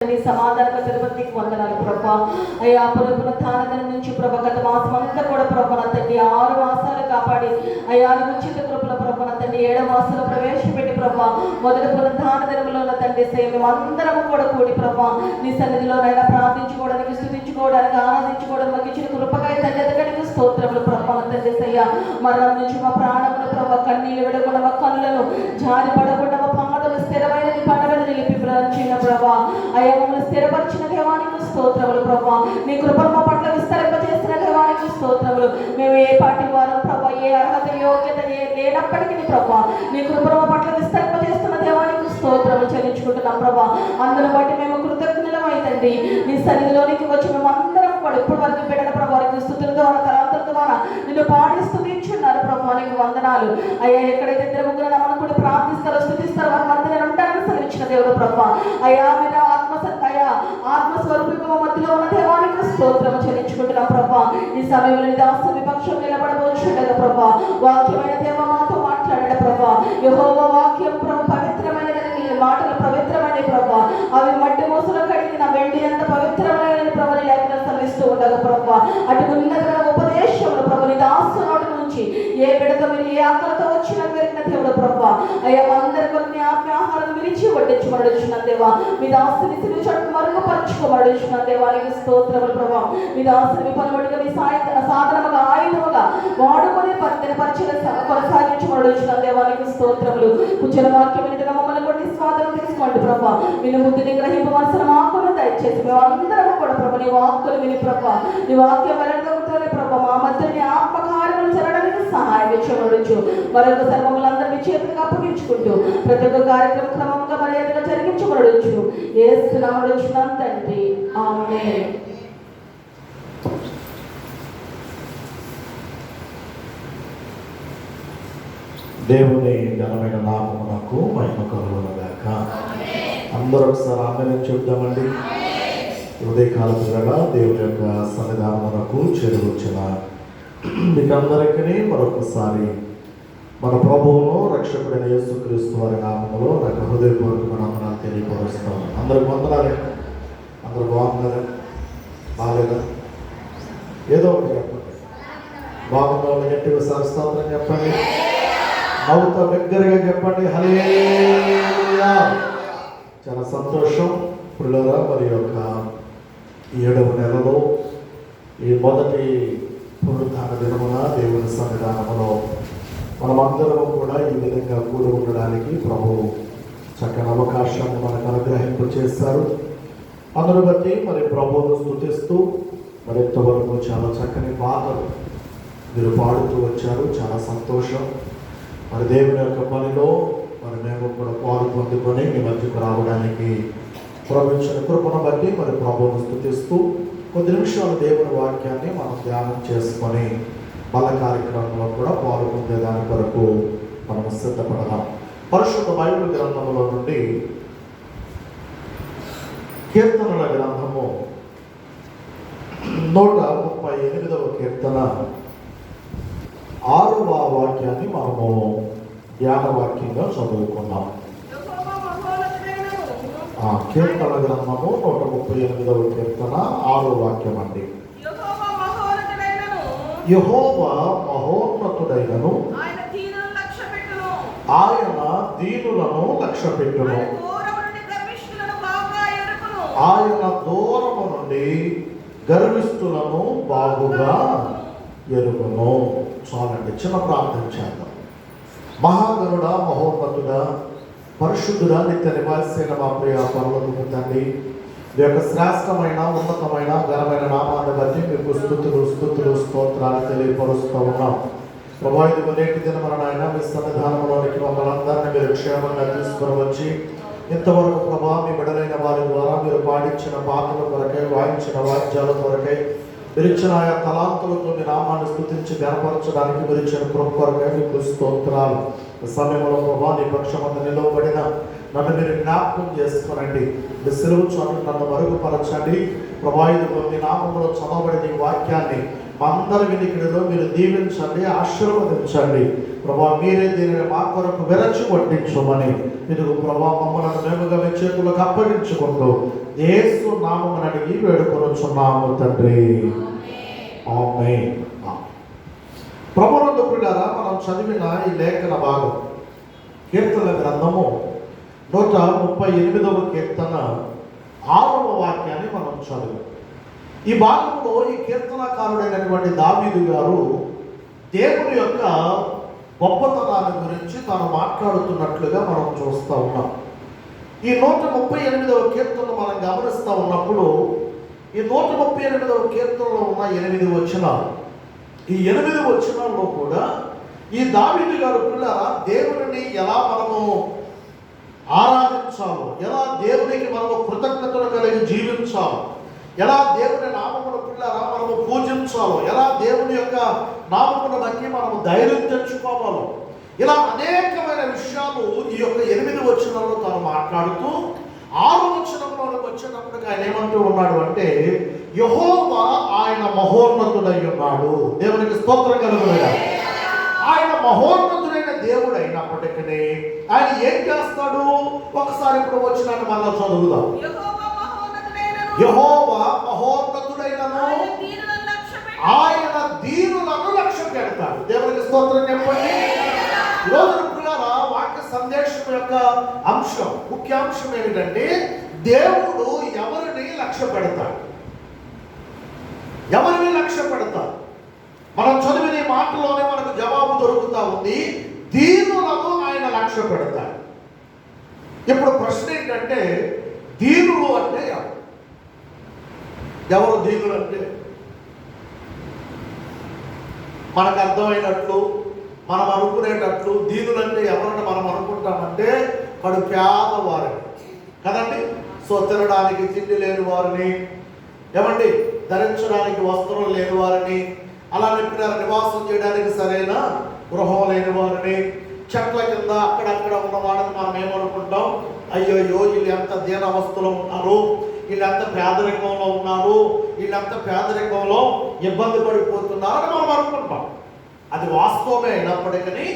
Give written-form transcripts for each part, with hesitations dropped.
సమాధాన తిరుపతికి వందనాలు ప్రభా. అయ్యా పునరుత్థానం నుంచి ప్రభ గత మాసం అంతా కూడా ప్రభన తండ్రి 6 మాసాలు కాపాడి అయ్యా ఉచిత కృపల ప్రభన తండ్రి 7 మాసాలు ప్రవేశపెట్టి ప్రభా మొదటి పునరుత్థాన దినములో తండ్రి మేమందరము కూడా కూడి ప్రభా నీ సన్నిధిలోనైనా ప్రార్థించుకోవడానికి, స్తుతించుకోవడానికి, ఆరాధించుకోవడానికి మాకు ఇచ్చిన కృపకై తండ్రి ఎదగడానికి స్తోత్రములు ప్రభా తండ్రి సయ్యా. మరణం నుంచి మా ప్రాణములు ప్రభా కన్నీళ్ళు విడకుండా మా కన్నులను జారి పడకుండా మా పాదములు స్థిరమైన నీ పండ మీద నిలిపి చిన్న ప్రభా అయ్యా మమ్మల్ని స్థిరపరిచిన దేవానికి స్తోత్రములు ప్రభా. నీ కృపను మా పట్ల విస్తరింపజేసిన దేవానికి స్తోత్రములు. మేము ఏ పార్టీ వారం ప్రభా, ఏ అర్హత యోగ్యత లేనప్పటికీ ప్రభా నీ కృపను మా పట్ల విస్తరింపజేస్తున్న దేవానికి స్తోత్రములు చెల్లించుకుంటున్నాం ప్రభా. అందును బట్టి మేము కృతజ్ఞులమైతండి. నీ సన్నిధిలోనికి వచ్చి మేము అందరం కూడా ఇప్పుడు వరకు పెట్టిన ప్రభావానికి స్తుతుల ద్వారా తలాంతుల ద్వారా నిన్ను పాడి స్తుతించున్నారు ప్రభా. నీకు వందనాలు అయ్యా. ఎక్కడైతే 2-3 నమ్మను కూడా ప్రార్థిస్తారో స్తుతిస్తారో వారి మధ్య నేను ఉంటానని సెలవిచ్చిన దేవుడు ప్రభా. అయ్యా మీరు ఆత్మస్వరూప మధ్యలో ఉన్న దేవానికి స్తోత్రము చెల్లించుకుంటున్నాం ప్రభా. ఈ సమయంలో నీ దాసు విపక్షం నిలబడబోచుండగా ప్రభా వాక్యమైన దేవ మాతో మాట్లాడాడు ప్రభా. యెహోవా వాక్యం ప్రభు పవిత్రమైనదని, నీ మాటలు పవిత్రమైన ప్రభా. అవి మట్టి మోసలో కడిగిన వెండి ఎంత పవిత్రమైన ప్రభుని లేఖనం సల్లిస్తూ ఉండగా ప్రభా అటు ఉన్నత ఉపదేశములు ప్రభు నీ దాసు నోటి నుంచి ఏ బిడతో మీరు ఏ ఆకలితో వచ్చిన పెరిగిన దేవుడు ప్రభా. అయ్యా అందరి కొన్ని ఆహారం విరిచి వడ్డించబడుచున్న దేవా. మీ దాసుని సిలువ చోటు మరుగుపరచుకోబడుచున్న దేవానికి స్తోత్రములు ప్రభా. మీ దాసుని పలువడిగా మీ సాధనముగా ఆయుధముగా వాడుకొని పరిచయ కొనసాగించబడుచున్న దేవానికి స్తోత్రములు. కూర్చున్న వాక్యం వింటున్న మమ్మల్ని కూడా స్వాధీనం తీసుకోండి ప్రభా. విని బుద్ధిని గ్రహింపవలసిన వాక్కులను దయచేసి మేము అందరము కూడా ప్రభా నీ వాక్కులు విని ప్రభా నీ వాక్యం వెనకతోనే ప్రభా మా మధ్య నీ ఆత్మకార్యములు జరగడానికి సహాయం ఇచ్చబడచ్చు. మరొక సర్వములందరూ మీ చేతులకు అప్పగించుకుంటూ ప్రతి ఒక్క కార్యక్రమం క్రమంగా మర్యాదగా జరిగించబడచ్చు. యేసు నామములో అడుగుచున్నాం తండ్రి, ఆమేన్. దేవుని ఘనమైన నామమునకు మహిమ కలుగునుగాక. అందరూ ఒకసారి ఆమేన్ చెప్దామండి. ఉదయకాలపు వేళ దేవుని యొక్క సన్నిధానమునకు చేరువచ్చిన మీకందరికీ మరొకసారి మన ప్రభువును రక్షకుడైన యేసుక్రీస్తు వారి నామములో నాకు హృదయపూర్వక వందనాలు తెలియపరుస్తాను. అందరికి వందనాలు. అందరూ బాగున్నారు? బాగాలేదా? ఏదో ఒకటి చెప్పండి. బాగున్న వాళ్ళు గట్టిగా స్తోత్రం చెప్పండి. నవ్వుతో దగ్గరగా చెప్పండి హల్లెలూయా. చాలా సంతోషం పిల్లరా. మరి యొక్క 7వ నెలలో ఈ మొదటి పునరుత్థాన దినమున దేవుని సన్నిధానములో మనమందరం కూడా ఈ విధంగా కూడి ఉండడానికి ప్రభువు చక్కని అవకాశాన్ని మనకు అనుగ్రహింపు చేశారు. అందును బట్టి మరి ప్రభువును స్తుతిస్తూ మరి ఇంతవరకు చాలా చక్కని పాటలు మీరు పాడుతూ వచ్చారు. చాలా సంతోషం. మరి దేవుని యొక్క పనిలో మరి మేము కూడా పాలు పొందుకొని మీ మధ్యకు రావడానికి ప్రభుత్వ కృపను బట్టి మరి ప్రభువును స్తుతిస్తూ కొద్ది నిమిషాలు దేవుని వాక్యాన్ని మనం ధ్యానం చేసుకొని బల కార్యక్రమంలో కూడా పాలు పొందేదాని కొరకు మనం సిద్ధపడదాం. పరిశుద్ధ బైబిల్ గ్రంథములో నుండి కీర్తనల గ్రంథము 138వ కీర్తన 6వ వాక్యాన్ని మనము ధ్యాన వాక్యంగా చదువుకున్నాం. కీర్తన గ్రంథము 138వ కీర్తన 6వ వాక్యం అండి. యెహోవా మహోన్నతుడైనను ఆయన దీనులను లక్ష్యపెట్టును. ఆయన దూరము నుండి గర్విష్ఠులను బాగుగా ఎరుగును. చాలండి, చిన్న ప్రార్థన చేద్దాం. మహాగరుడా, మహోన్నతుడా, పరిశుద్ధుడా, నిత్య నివాసైన మా ప్రియ పరలోకపు తండ్రి, మీ యొక్క శ్రేష్టమైన ఉన్నతమైన ఘనమైన నామాన్ని బట్టి మీకు స్తుతులు స్తోత్రాలు తెలియపరుస్తూ ఉన్నాం. ప్రభా, ఇది నేటి దినమున నాయన మీ సన్నిధానంలోనికి మమ్మల్ని అందరినీ మీరు క్షేమంగా తీసుకుని వచ్చి ఇంతవరకు ప్రభా మీ బిడ్డలైన వారి ద్వారా మీరు పాడించిన పాటల కొరకై, వాయించిన వాద్యాల కొరకై, మీరిచ్చిన ఆయా తలాంతులతో మీ నామాన్ని స్తుతించి గణపరచడానికి మీరిచ్చిన కృప కొరకై మీకు స్తోత్రాలు. సమయంలో ప్రభా నీ పక్షమంతా నిలవబడిన నన్ను మీరు జ్ఞాపకం చేసుకోనండి. మీ సిలువ చోటు నన్ను మరుగుపరచండి ప్రభా. ఇది మీ నామంలో చదవబడిన ఈ వాక్యాన్ని అందరి వినికిడిలో మీరు దీవించండి, ఆశీర్వదించండి ప్రభా. మీరే దీనిని మా కొరకు విరచి పట్టించమని ఇదిగో ప్రభా మమ్మల్ని మేముగా మీ చేతులకు అప్పగించుకుంటూ యేసు నామమున అడిగి వేడుకొనుచున్నాము తండ్రి, ఆమేన్. ప్రభునందు ప్రియులారా, మనం చదివిన ఈ లేఖన భాగం కీర్తన గ్రంథము 138వ కీర్తన 6వ వాక్యాన్ని మనం చదివాం. ఈ భాగంలో ఈ కీర్తనకారుడైనటువంటి దావీదు గారు దేవుని యొక్క గొప్పతనాన్ని గురించి తాను మాట్లాడుతున్నట్లుగా మనం చూస్తూ ఉన్నాం. ఈ 138వ కీర్తనను మనం గమనిస్తూ ఉన్నప్పుడు ఈ 138వ కీర్తనలో ఉన్న 8 వచనాలు, ఈ 8 వచనాల్లో కూడా ఈ దావీదు గారు పిల్లరా దేవుని ఎలా మనము ఆరాధించాలో, ఎలా దేవునికి మనము కృతజ్ఞతలు కలిగి జీవించాలో, ఎలా దేవుని నామమును పిల్లరా మనము పూజించాలో, ఎలా దేవుని యొక్క నామమును బట్టి మనము ధైర్యం తెచ్చుకోవాలో, ఇలా అనేకమైన విషయాలు ఈ యొక్క 8 వచనంలో తాను మాట్లాడుతూ 6వ వచనంలోకి వచ్చేటప్పటికి ఆయన ఏమంటూ ఉన్నాడు అంటే, యెహోవా ఆయన మహోన్నతుడై ఉన్నాడు. దేవునికి స్తోత్రం కలుగునుగాక. ఆయన మహోన్నతుడైన దేవుడు అయినప్పటికీ ఆయన ఏం చేస్తాడు? ఒకసారి ఇప్పుడు వచ్చినాన్ని మళ్ళా చదువుదాం. యెహోవా మహోన్నతుడైనను ఆయన దీనులను లక్ష్య పెడతాడు. దేవునికి స్తోత్రం చెప్పండి. ఈరోజు పిల్లరా వాక్య సందేశం యొక్క అంశం, ముఖ్యాంశం ఏమిటంటే దేవుడు ఎవరిని లక్ష్య పెడతాడు, ఎవరిని లక్ష్య పెడతాడు. మనం చదివిన ఈ మాటలోనే మనకు జవాబు దొరుకుతా ఉంది. దీనులను ఆయన లక్ష్య పెడతాడు. ఇప్పుడు ప్రశ్న ఏంటంటే దీనులు అంటే ఎవరు? దీనులు అంటే మనకు అర్థమైనట్లు మనం అనుకునేటట్లు దీనులంటే ఎవరంటే మనం అనుకుంటామంటే కడు పేదవారిని కదండి. సో తినడానికి తిండి లేని వారిని, ఏమండి ధరించడానికి వస్త్రం లేని వారిని, అలానే నివాసం చేయడానికి సరైన గృహం లేని వారిని, చెట్ల కింద అక్కడక్కడ ఉన్న వాళ్ళని మనం ఏమనుకుంటాం? అయ్యో వీళ్ళు ఎంత దీనావస్థలో ఉన్నారు, వీళ్ళంతా పేదరికంలో ఉన్నారు, వీళ్ళంతా పేదరికంలో ఇబ్బంది పడిపోతున్నారు అని మనం అనుకుంటాం. అది వాస్తవమే అయినప్పటికీ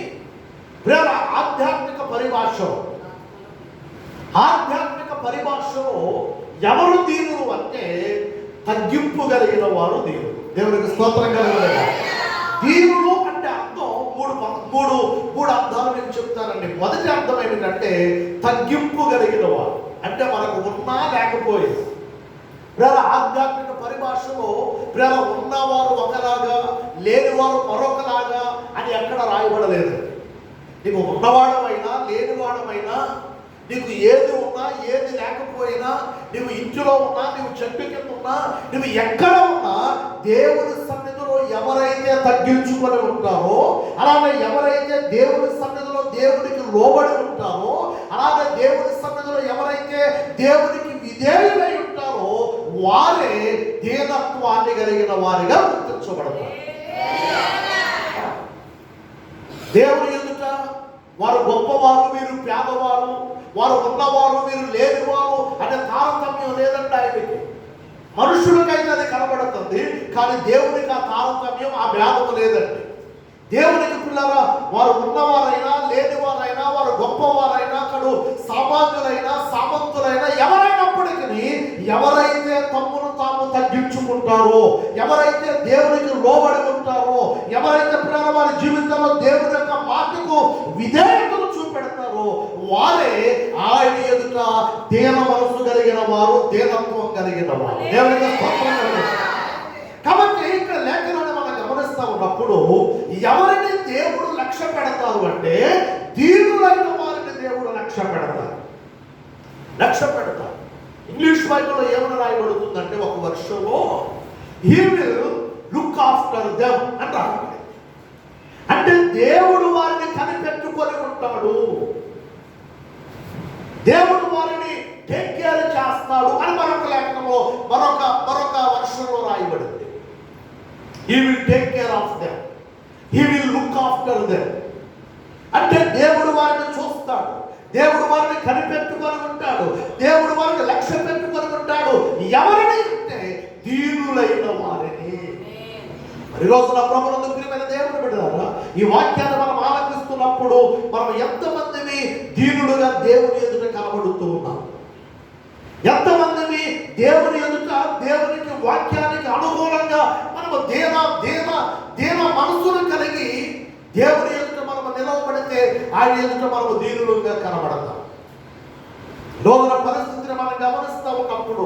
ఆధ్యాత్మిక పరిభాషలో ఎవరు దీనులు అంటే తగ్గింపు కలిగిన వారు దీనులు. దేవునికి స్తోత్రం కలిగిన దీనులు అంటే అర్థం మూడు అర్థాలు నేను చెప్తానండి. మొదటి అర్థం ఏమిటంటే తగ్గింపు కలిగిన వారు, అంటే మనకు ఉన్నా లేకపోయింది. ఆధ్యాత్మిక పరిభాషలో ఉన్నవారు ఒకలాగా లేనివారు మరొకలాగా అని ఎక్కడ రాయబడలేదు. నీకు ఉన్నవాడమైనా లేనివాడమైనా, నీకు ఏది ఉన్నా ఏది లేకపోయినా, నువ్వు ఇంటిలో ఉన్నా నువ్వు చెట్టు కింద ఉన్నా నువ్వు ఎక్కడ ఉన్నా దేవుని సన్నిధిలో ఎవరైతే తగ్గించుకొని ఉంటారో, అలాగే ఎవరైతే దేవుని సన్నిధిలో దేవునికి లోబడి ఉంటారో, అలాగే దేవుని సన్నిధిలో ఎవరైతే దేవునికి విధేయులై ఉంటారో వారే దీనత్వాన్ని కలిగిన వారిగా గుర్తించబడతారు. దేవుని ఎదుట వారు గొప్పవారు, వీరు పేదవారు, వారు ఉన్నవారు, వీరు లేనివారు అనే తారతమ్యం లేదంటే ఆయనకి. మనుషులకైతే అది కనబడుతుంది, కానీ దేవునికి ఆ తారతమ్యం, ఆ భేదము లేదండి. దేవునికి పిల్లరా వారు ఉన్నవారైనా లేనివారైనా, వారు గొప్పవారైనా, కడు సామాన్యులైనా సామంతులైనా ఎవరైనప్పటికీ ఎవరైతే తమ్మును తాము తగ్గించుకుంటారో, ఎవరైతే దేవునికి లోబడి ఉంటారో, ఎవరైతే పిల్లల వారి జీవితంలో దేవుని యొక్క మాటకు విధేయతను చూపెడతారో వారే ఆయన ఎదుట దీన మనసు కలిగిన వారు, దీనత్వం కలిగిన వారు. దేవునికి కాబట్టి ఇక్కడ లేఖనాన్ని మనం గమనిస్తా ఉన్నప్పుడు ఎవరిని దేవుడు లక్ష్య పెడతారు అంటే దీనులైన వారిని దేవుడు లక్ష్య పెడతారు. ఇంగ్లీష్ బైబిల్లో ఏమని రాయబడుతుందంటే ఒక వర్షంలో he will look after them అని రాయబడింది. అంటే దేవుడు వారిని కనిపెట్టుకొని ఉంటాడు, దేవుడు వారిని టేక్ కేర్ చేస్తాడు అని మరొక లేఖనంలో మరొక వర్షంలో రాయబడింది. He will take care of them. He will look after them. అంటే దేవుడు వారిని చూస్తాడు, దేవుడు వారిని కనిపెట్టుకొని ఉంటాడు, దేవుడు వారిని లక్ష్య పెట్టుకొని ఉంటాడు. ఎవరిని అంటే దీనులైన వారిని. మరి రోజున ప్రభువునందు ప్రియమైన దేవుని బిడ్డలారా, ఈ వాక్యాన్ని మనం ఆలకిస్తున్నప్పుడు మనం ఎంతమందిని దీనులుగా దేవుని ఎదుట కనబడుతూ ఉన్నాం? ఎంతమందిని దేవుని ఎదుట దేవునికి వాక్యానికి అనుకూలంగా మనము దేన మనసును కలిగి దేవుని ఎదుట మనము నిలవబడితే ఆయన ఎదుట మనము దీనులుగా కనబడతాం. రోజున పరిస్థితిని మనం గమనిస్తూ ఉన్నప్పుడు,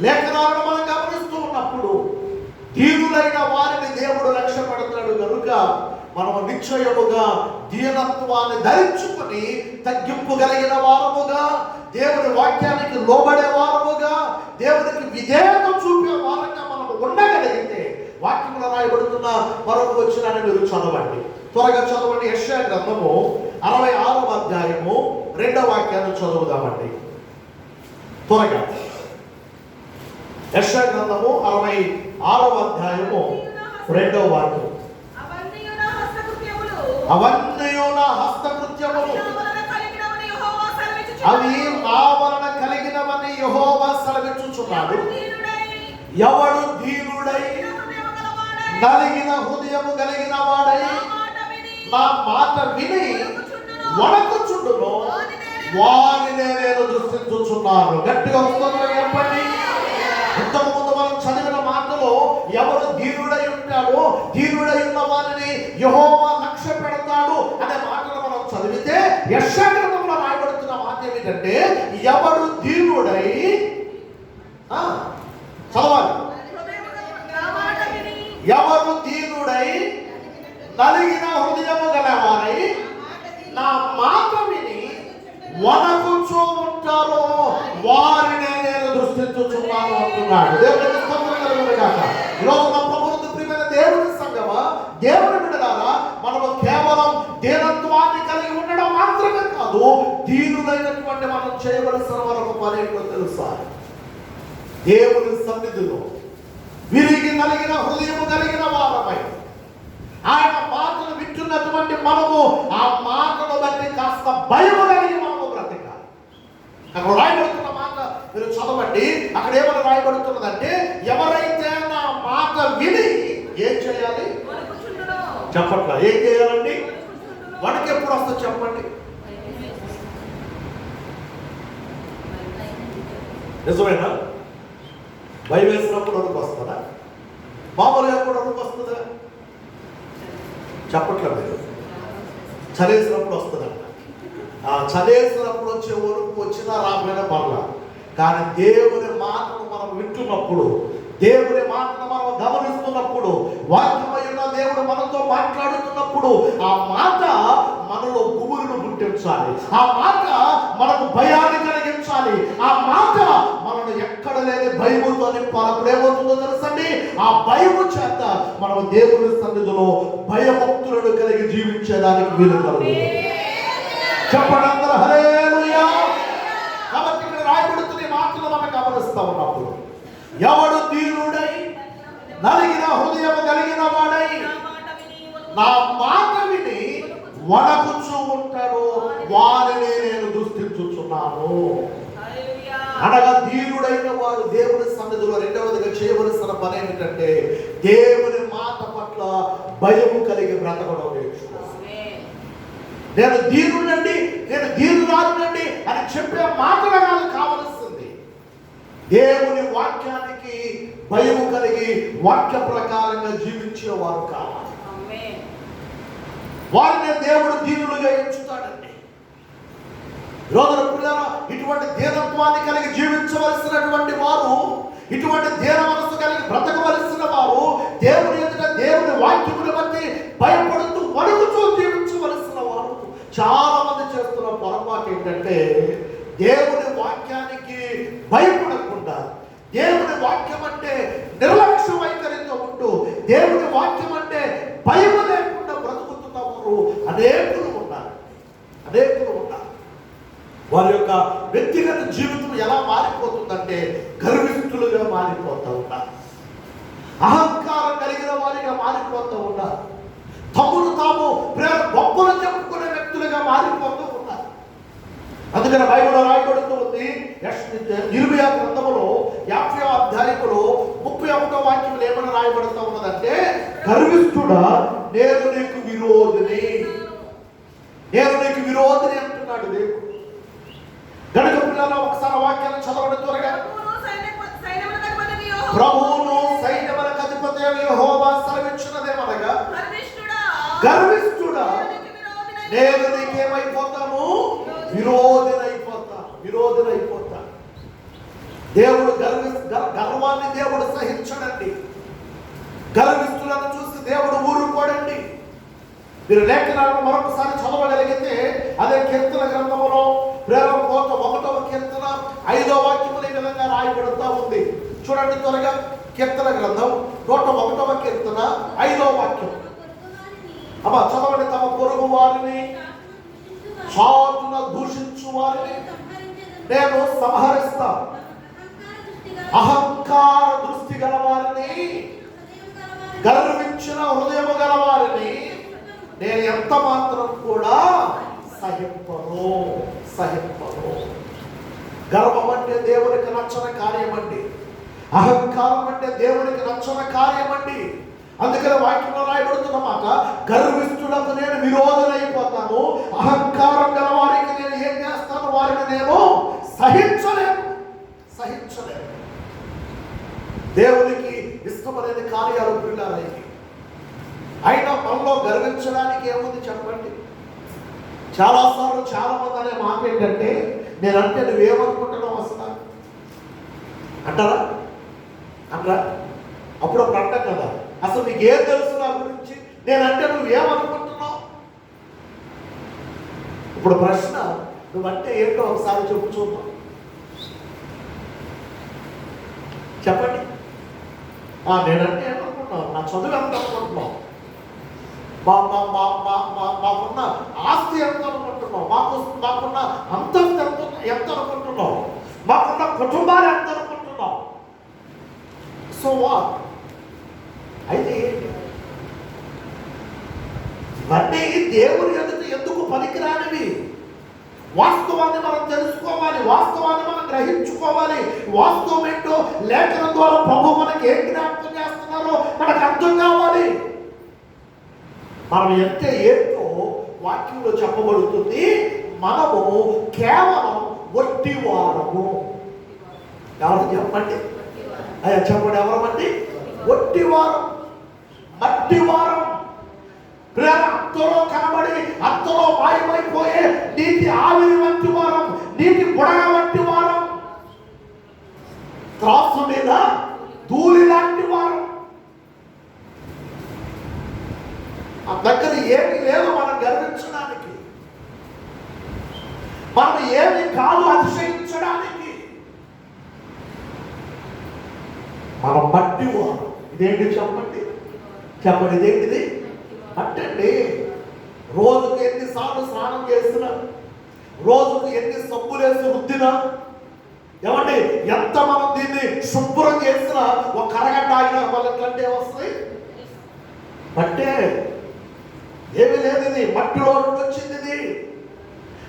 లేఖనాలను మనం గమనిస్తూ ఉన్నప్పుడు దీనులైన వారిని దేవుడు లక్ష్య పెడతాడు కనుక మనము నిశ్చయముగా దీనత్వాన్ని ధరించుకొని తగ్గింపు కలిగిన వారముగా, దేవుని వాక్యానికి లోబడే వారముగా, దేవునికి విధేయత చూపే వారంగా మనము ఉండగలిగితే వాక్యంలో రాయబడుతున్న మరొక వచనాన్ని మీరు చదవండి, త్వరగా చదవండి. యెషయా గ్రంథము 66వ అధ్యాయము 2వ వాక్యాన్ని చదువుదామండి త్వరగా. యెషయా గ్రంథము 66వ అధ్యాయము 2వ వాక్యం. అవన్నీయు నా హస్తకృత్యములు అవి నా వలన కలిగినవని యెహోవా సెలవిచ్చుచున్నాడు. ఎవడు దీనుడై నలిగిన హృదయము కలిగిన వాడై నా మాట విని వణకుచుండునో వారినే నేను దృష్టించుచున్నాను. గట్టిగా వస్తుందో చెప్పండి. ఇంతకు ముందు మనం చదివిన మాటలో ఎవరు దీనుడై ఉంటాడో, దీనుడై ఉన్న వారిని యెహోవా లక్ష్య పెడతాడు అనే మాటలు మనం చదివితే యెషయా గ్రంథంలో రాయబడుతున్న మాట ఏమిటంటే, ఎవడు దీనుడై చదవాలి. ఎవరు దీనుడై నలిగిన హృదయము గలవారై నా మాట విని వణకుచూ ఉంటారో వారినే నేను దృష్టించుచున్నాను అంటున్నాడు. దేవునికి స్తోత్రం కలుగును గాక. ఈరోజు నా ప్రభువునందు ప్రియమైన దేవుని సంగమా, దేవుని బిడ్డలారా, మనము కేవలం దీనత్వాన్ని కలిగి ఉండడం మాత్రమే కాదు, దీనులైనటువంటి మనం చేయవలసిన మరొక పని ఏంటో తెలుసా? దేవుని సన్నిధిలో విరిగి నలిగిన హృదయము కలిగిన వారమై ఆయన మాటలు వింటున్నటువంటి మనము ఆ మాటను బట్టి కాస్త భయము కలిగి మనము బ్రతకాలి. అక్కడ రాయబడుతున్న మాట మీరు చదవండి. అక్కడ ఏమని రాయబడుతున్నదంటే, ఎవరైతే నా మాట విని ఏం చేయాలి చెప్పట్లా? ఏం చేయాలండి? వాడికి ఎప్పుడు వస్తుంది చెప్పండి? నిజమేనా? భయం వేసినప్పుడు అడుగు వస్తుందా? మామూలుగా ఎప్పుడు అడుగు వస్తుందా? చెప్పట్లేదు. మీరు చదివేసినప్పుడు వస్తుందంట. చదివేసినప్పుడు వచ్చే వరకు వచ్చినా రాబోయినా పర్లా, కానీ దేవుని మాటను మనం వింటున్నప్పుడు, దేవుని మాటను మనం గమనిస్తున్నప్పుడు, వాక్యమైన దేవుడు మనతో మాట్లాడుతున్నప్పుడు ఆ మాట మనలో గుబురును పుట్టించాలి. ఆ మాట మనకు భయాన్ని కలిగించాలి. ఆ మాట మనను ఎక్కడ లేని భయముతో నింపాలి. అప్పుడు ఏమవుతుందో తెలుసండి, ఆ భయము చేత మనం దేవుని సన్నిధిలో భయభక్తులను కలిగి జీవించేదానికి వీలు కలుగుతుంది. చెప్పండి అందరూ హల్లెలూయా. కాబట్టి ఇక్కడ రాయబడుతున్న మాటలు మనం గమనిస్తా ఉన్నప్పుడు, ఎవడు దీనుడై నలిగిన హృదయము కలిగిన వాడై నా మాట విని వణకుచూ ఉంటాడు వారిని నేను దృష్టించుచున్నాను. అనగా దీనుడైన వాడు దేవుని సన్నిధిలో రెండవదిగా చేయవలసిన పని ఏమిటంటే, దేవుని మాట పట్ల భయము కలిగి బ్రతకడం నేర్చుకోవాలి. నేను దీనుడండి, నేను దీనురాలునండి అని చెప్పే మాటలు కావలసింది. దేవుని వాక్యానికి భయము కలిగి వాక్య ప్రకారంగా జీవించేవారు కావాలి. వారిని దేవుడు దీనులుగా ఎంచుతాడండి. రోజుల పిల్లల ఇటువంటి దీనత్వాన్ని కలిగి జీవించవలసినటువంటి వారు, ఇటువంటి దీన మనసు కలిగి బ్రతకవలసిన వారు, దేవుని ఎదుట దేవుని వాక్యముని బట్టి భయపడుతూ వణుకుతూ జీవించవలసిన వారు. చాలా మంది చేస్తున్న పొరపాటు ఏంటంటే, దేవుని వాక్యానికి భయపడకుండా, దేవుని వాక్యం అంటే నిర్లక్ష్య వైఖరితో ఉంటూ, దేవుని వాక్యం అంటే భయము లేకుండా బ్రతుకుతున్న వారు అనేకులు ఉన్నారు. వారి యొక్క వ్యక్తిగత జీవితం ఎలా మారిపోతుందంటే గర్విష్ఠులుగా మారిపోతూ ఉన్నారు. అహంకారం కలిగిన వారిగా మారిపోతూ ఉన్నారు. తమను తాము గొప్పలు చెప్పుకునే వ్యక్తులుగా మారిపోతూ ఉన్నారు. అందుకని బైబిల్లో రాయబడుతూ ఉంది, ఇర్మియా గ్రంథములో 50వ అధ్యాయములో 31వ వాక్యంలో ఏమని రాయబడుతూ ఉన్నదంటే, గర్విష్ఠుడా నేను నీకు విరోధిని, నేను నీకు విరోధిని అంటున్నాడు దేవుడు. గనుక పిల్లలు ఒకసారి వాక్యాన్ని చదవండి త్వరగా. ప్రభువును సైన్యములకు అధిపతి యెహోవా సెలవిచ్చినదేమనగా, గర్విష్ఠుడా నేను నీకేమైపోతాను? విరోధినైపోతా. దేవుడు గర్వాన్ని దేవుడు సహించడండి. గర్విష్ఠులను చూసి దేవుడు ఊరుకోడండి. మీరు లేఖనాలను మరొకసారి చదవగలిగితే అదే కీర్తన గ్రంథములో ప్రేమ కోట 1వ కీర్తన 5వ వాక్యములు ఈ విధంగా రాయబడుతూ ఉంది. చూడండి త్వరగా. కీర్తన గ్రంథం 101వ కీర్తన 5వ వాక్యం. అమ్మా చదవండి. తమ పొరుగు వారిని చాటున దూషించు వారిని నేను సంహరిస్తాను. అహంకార దృష్టి గల వారిని, గర్వించిన హృదయము గల వారిని నేను ఎంత మాత్రం కూడా సహింపను. గర్వం అంటే దేవునికి నచ్చని కార్యం అండి. అహంకారం అంటే దేవునికి నచ్చని కార్యం అండి. అందుకని వాక్యంలో రాయబడుతున్న మాట, గర్విష్ఠులకు నేను విరోధనైపోతాను, అహంకారం గల వారికి నేను ఏం చేస్తాను? వారిని నేను సహించలేను. దేవునికి ఇష్టమనేది కార్యాలు పిల్లలయ్యి. అయినా మనలో గర్వించడానికి ఏముంది చెప్పండి? చాలాసార్లు చాలా మంది అనే మాట ఏంటంటే, నేనంటే నువ్వేమనుకుంటున్నావు అసలు అంటారా? అప్పుడు అంటాం కదా, అసలు నీకేం తెలుసు నా గురించి, నేనంటే నువ్వేమనుకుంటున్నావు? ఇప్పుడు ప్రశ్న, నువ్వంటే ఏంటో ఒకసారి చెప్పు చూద్దాం. చెప్పండి. నేనంటే ఏమనుకుంటున్నావు? నా చదువు ఎంత అనుకుంటున్నావు? మాకున్న ఆస్తి ఎంత అనుకుంటున్నావు? మాకున్న అంతస్తు ఎంత అనుకుంటున్నావు? మాకున్న కుటుంబాలు ఎంత అనుకుంటున్నావు? So what? అయితే ఇవన్నీ దేవుని ఎదుట ఎందుకు పనికిరానివి? వాస్తవాన్ని మనం తెలుసుకోవాలి, వాస్తవాన్ని మనం గ్రహించుకోవాలి. వాస్తవం ఏంటో లేఖనం ద్వారా ప్రభు మనకి ఏం జ్ఞాపకం చేస్తున్నారో మనకు అర్థం కావాలి. మనం ఎంత ఏంటో వాక్యంలో చెప్పబడుతుంది. మనము కేవలం వట్టివారము. ఎవరు చెప్పండి? చెప్పండి, ఎవరమండి? వట్టివారం, మట్టివారం. అంతలో కనబడి అంతలో మాయమైపోయే నీటి ఆవిరి వంటి వారం, నీటి బుడగ వంటి వారం, త్రాసు మీద ధూళి లాంటి వారం. ఆ దగ్గర ఏమీ లేదు మనం గర్వించడానికి, మనం ఏమీ కాదు అతిశయించడానికి. మనం మట్టి వారం. ఇదేంటి చెప్పండి? ఇదేంటిది? అట్టండి. రోజుకు ఎన్నిసార్లు స్నానం చేస్తున్నా, రోజుకు ఎన్ని సబ్బులేసి రుద్దినా, ఏమండి ఎంత మనం దీన్ని శుభ్రం చేసినా ఒక అరగంట ఆగినా వాళ్ళకంటే వస్తుంది మట్టే. ఏమీ లేదు, ఇది మట్టిలో నుండి వచ్చింది ఇది.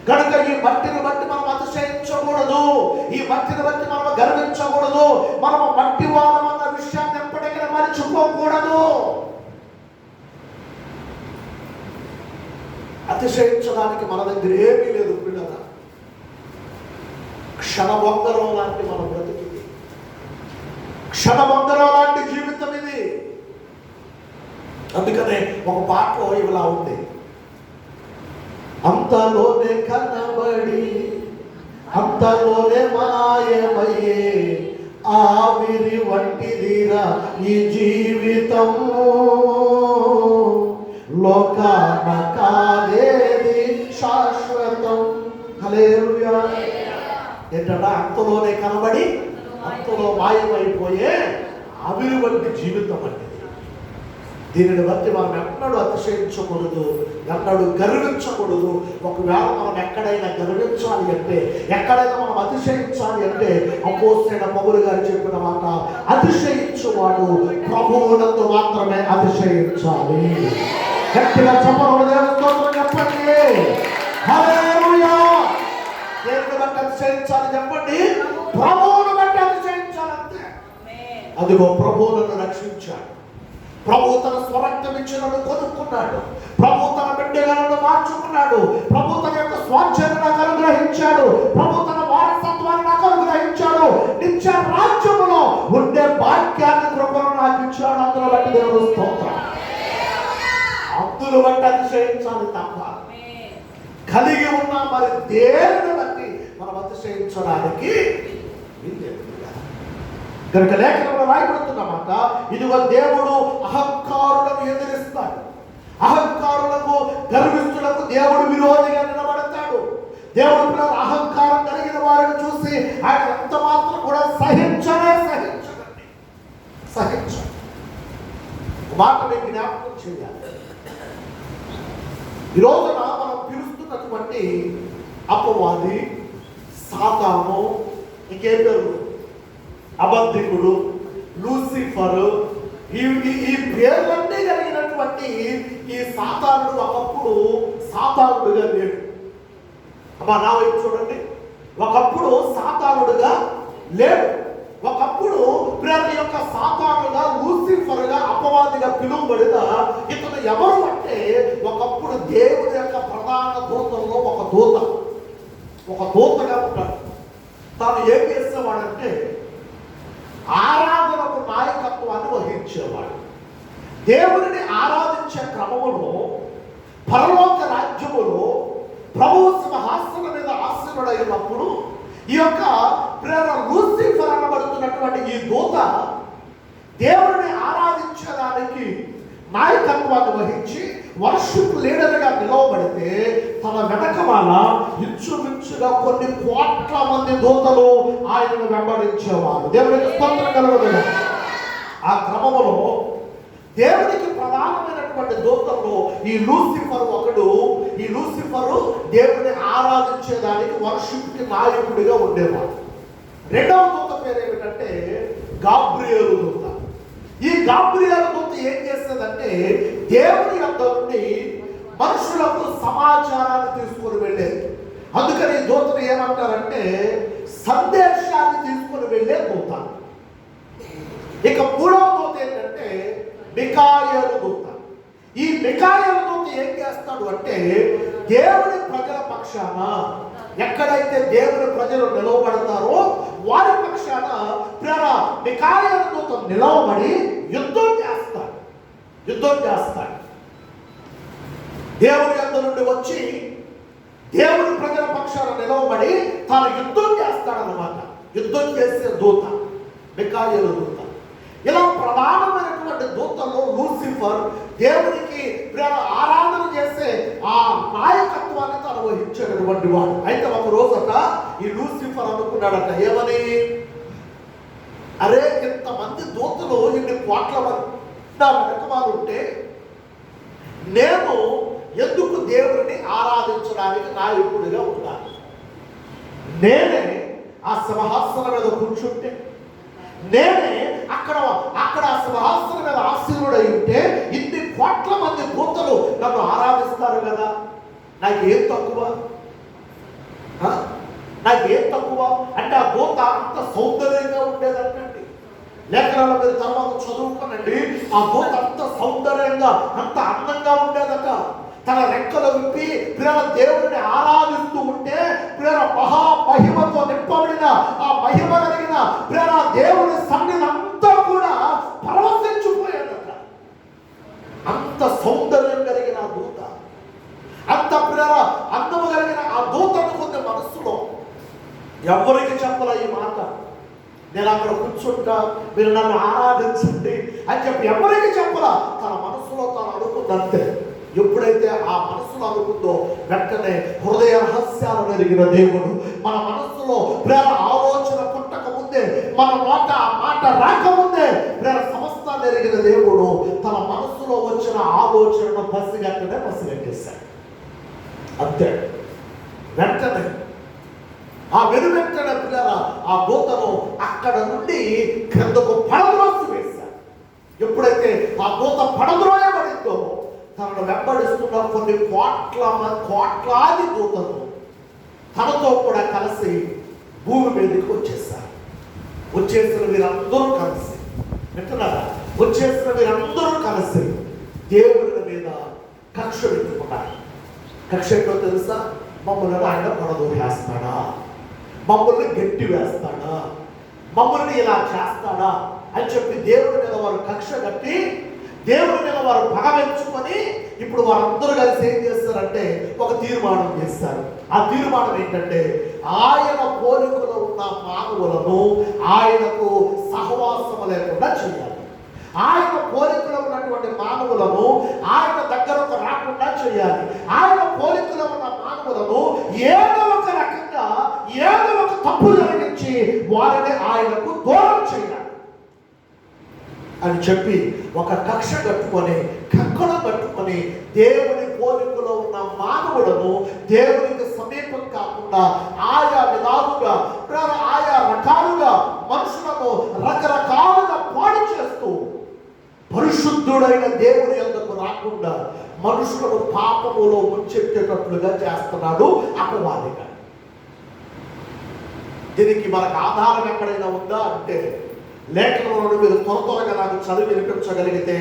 కనుక ఈ మట్టిని బట్టి మనం అతిశయించకూడదు, ఈ మట్టిని బట్టి మనం గర్వించకూడదు, మనం మట్టి వారం అన్న విషయాన్ని ఎప్పటికీ మర్చిపోకూడదు. అతిశయించడానికి మన దగ్గర ఏమీ లేదు పిల్లల. క్షణభంగరం లాంటి మన బ్రతికిది, క్షణభంగరం లాంటి జీవితం ఇది. అందుకనే ఒక పాటలో ఇలా ఉంది, అంతలోనే కనబడి అంతలోనే మాయమయ్యే ఆవిరి వంటిదిరా ఈ జీవితం, లోకాన కాదేది శాశ్వతం. హల్లెలూయా. ఏంటంటే అంతలోనే కనబడి అంతలో మాయమైపోయే ఆవిరి వంటి జీవితం అంటే. దీనిని బట్టి మనం ఎన్నడూ అతిశయించకూడదు, ఎన్నడూ గర్వించకూడదు. ఒకవేళ మనం ఎక్కడైనా గర్వించాలి అంటే, ఎక్కడైనా మనం అతిశయించాలి అంటే, అపోస్తలుడైన పౌలు గారు చెప్పిన మాట, అతిశయించువాడు ప్రభువునందు మాత్రమే అతిశయించాలి. గట్టిగా చెప్పండి, దేవుని స్తోత్రం చెప్పండి. హల్లెలూయా. దేవుని బట్టి అతిశయించాలి చెప్పండి, ప్రభువును బట్టి అతిశయించాలి అంతే. అదిగో ప్రభువు నన్ను రక్షించాడు, ప్రభు తన స్వరక్తం ఇచ్చినను కొనుక్కున్నాడు. ప్రభు తన బిడ్డలను మార్చుకున్నాడు. ప్రభు తన యొక్క స్వాధ్యాన్ని నాకు అనుగ్రహించాడు. ప్రభు తన వారసత్వాన్ని నాకు అనుగ్రహించాడు. నిత్య రాజ్యములో ఉండే భాగ్యాన్ని కృపను నాకు ఇచ్చాడు. అందులో బట్టి దేవుడు స్తోత్రం. అందులో బట్టి అతిశయించాలి తప్ప కలిగి ఉన్న మరి దేవుని బట్టి మనం అతిశయించడానికి కనుక లేఖనంలో రాయబడుతున్నమాట, ఇదిగో దేవుడు అహంకారులను ఎదిరిస్తాడు. అహంకారులకు గర్విష్ఠులకు దేవుడు విరోధిగా నిలబడతాడు. దేవుడు అహంకారం కలిగిన వారిని చూసి ఆయన ఎంత మాత్రం కూడా సహించండి. మాట మీకు జ్ఞాపకం చేయాలి. ఈ రోజున మనం పిలుస్తున్నటువంటి అపవాది, సాతాను, ఇంకేం పేరు, అబద్ధికుడు, లూసిఫర్, ఈ పేర్లన్నీ కలిగినటువంటి ఈ సాతానుడు ఒకప్పుడు సాతానుడుగా లేడు. అమ్మా నా వైపు చూడండి. ఒకప్పుడు సాతానుడుగా లేడు. ఒకప్పుడు ప్రతి యొక్క సాతానుగా, లూసిఫర్గా, అపవాదిగా పిలువబడిన ఇతను ఎవరు అంటే ఒకప్పుడు దేవుడి యొక్క ప్రధాన దూతల్లో ఒక దూతగా ఉంటాడు. తాను ఏం చేసేవాడంటే ఆరాధనకు నాయకత్వాన్ని వహించేవాడు. దేవుడిని ఆరాధించే క్రమములో పరలోక రాజ్యములో ప్రభువు సింహాసనం మీద ఆసీనుడైనప్పుడు ఈ యొక్క లూసిఫర్ అనబడుతున్నటువంటి ఈ దూత దేవుడిని ఆరాధించడానికి నాయకత్వాన్ని వహించి వర్షిప్ లీడర్గా నిలవబడితే తన వెనకమాల ఇంచుమించుగా కొన్ని కోట్ల మంది దూతలు ఆయనను వెంబడించేవారు. దేవునికి స్తోత్రం కలుగును. ఆ క్రమంలో దేవునికి ప్రధానమైనటువంటి దూతల్లో ఈ లూసిఫర్ ఒకడు. ఈ లూసిఫరు దేవుడిని ఆరాధించేదానికి వర్షిప్కి నాయకుడిగా ఉండేవాడు. రెండవ దూత పేరు ఏమిటంటే గాబ్రియేలు దూత. ఈ గాబ్రియేలు దూత ఏం చేసేదంటే దేవుని యొద్ద నుండి మనుషులకు సమాచారాన్ని తీసుకొని వెళ్ళేది. అందుకని ఈ దూతను ఏమంటారంటే సందేశాన్ని తీసుకొని వెళ్ళే దూత. ఇక మూడవ దూత ఏంటంటే మిఖాయేలు దూత. ఈ మిఖాయేలు దూత ఏం చేస్తాడు అంటే దేవుని ప్రజల పక్షాన, ఎక్కడైతే దేవుని ప్రజలు నిలవబడతారో వారి పక్షాన మిఖాయేలు దూత నిలవబడి యుద్ధం చేస్తాడు. దేవుని యొద్ద నుండి వచ్చి దేవుని ప్రజల పక్షాన నిలవబడి తాను యుద్ధం చేస్తాడనమాట. యుద్ధం చేసే దూత మిఖాయేలు దూత. ఇలా ప్రధానమైనటువంటి దూతల్లో లూసిఫర్ దేవునికి ఆరాధన చేసే ఆ నాయకత్వాన్ని తను వహించేటటువంటి వాడు. అయితే ఒక రోజట ఈ లూసిఫర్ అనుకున్నాడట, ఏమని, అరే ఇంతమంది దూతలు ఇన్ని కోట్ల మంది నా వెనకమాలు ఉంటే నేను ఎందుకు దేవుడిని ఆరాధించడానికి నాయకుడిగా ఉండాలి? నేనే ఆ సింహాసనం మీద కూర్చుంటే, నేనే అక్కడ సింహాసనం మీద ఆశీనుడై ఉంటే ఇన్ని కోట్ల మంది దూతలు నన్ను ఆరాధిస్తారు కదా, నాకేం తక్కువ అంటే ఆ దూత అంత సౌందర్యంగా ఉండేదంటండి. లేఖనాల మీద తర్వాత చదువుకోనండి. ఆ దూత అంత సౌందర్యంగా, అంత అందంగా ఉండేదట. తన రెక్కలు విప్పి దేవుడిని ఆరాధిస్తూ ఉంటే మహిమతో నింపబడిన ఆ మహిమ కలిగిన దేవుని సన్నిధి అంతా కూడా పరవశించిపోయేదట. అంత సౌందర్యం కలిగిన ఆ దూత, అంత అందము కలిగిన ఆ దూతను పొందే మనస్సులో ఎవరికి చెప్పాల ఈ మాట, నేను అక్కడ కూర్చుంటా, మీరు నన్ను ఆరాధించండి అని చెప్పి ఎవరికి చెప్పాలా. తన మనసులో తాను అనుకుందంతే. ఎప్పుడైతే ఆ మనసులో అనుకుందో వెంటనే హృదయ రహస్యాలను ఎరిగిన దేవుడు మన మనస్సులో ఆలోచన పుట్టక ముందే, మన మాట రాకముందే సమస్తాన్ని ఎరిగిన దేవుడు తన మనస్సులో వచ్చిన ఆలోచనను పసిగట్టేశాడు. అంతే. వెంటనే ఆ వెనువెంటనే ఆ దూతను అక్కడ నుండి క్రిందకు పడద్రోసి వేశాడు. ఎప్పుడైతే ఆ దూత పడద్రోయబడిందో తనను వెంబడిస్తున్న కొన్ని కోట్లాది దూతలు తనతో కూడా కలిసి భూమి మీదకి వచ్చేసారు. వచ్చేసిన వీరందరూ కలిసి వింటున్నారా? వచ్చేసిన మీరందరూ కలిసి దేవుని మీద కక్ష పెట్టుకున్నారు. కక్ష ఏంటో తెలుసా? మమ్మల్ని ఆయన పడదోరేస్తాడా, మమ్మల్ని గట్టి వేస్తాడా, మమ్మల్ని ఇలా చేస్తాడా అని చెప్పి దేవుడి మీద వారు కక్ష కట్టి దేవుడి మీద వారు పగ పెంచుకొని ఇప్పుడు వారందరూ కలిసి ఏం చేస్తారంటే ఒక తీర్మానం చేస్తారు. ఆ తీర్మానం ఏంటంటే ఆయన పోలికలో ఉన్న మానవులను ఆయనకు సహవాసం లేకుండా చేయాలి. ఆయన పోలికలో ఉన్నటువంటి మానవులను ఆయన దగ్గరకు రాకుండా చేయాలి. ఆయన పోలికలో ఉన్న మానవులను ఏదో ఒక రకంగా ఏదో ఒక తప్పు జరిగించి వారిని ఆయనకు దూరం చేయాలి అని చెప్పి ఒక కక్ష కట్టుకొని కంకణం కట్టుకొని దేవుని పోలికలో ఉన్న మానవులను దేవునికి సమీపం కాకుండా ఆయా విధాలుగా ఆయా రకాలుగా మనుషులను రకరకాలుగా పాడు చేస్తూ పరిశుద్ధుడైన దేవుని యొద్దకు రాకుండా మనుషులను పాపములో ముంచెత్తేటట్లుగా చేస్తున్నాడు అపవాదిగా. దీనికి మనకు ఆధారం ఎక్కడైనా ఉందా అంటే లేఖనంలో మీరు త్వరగా నాకు చదివి వినిపించగలిగితే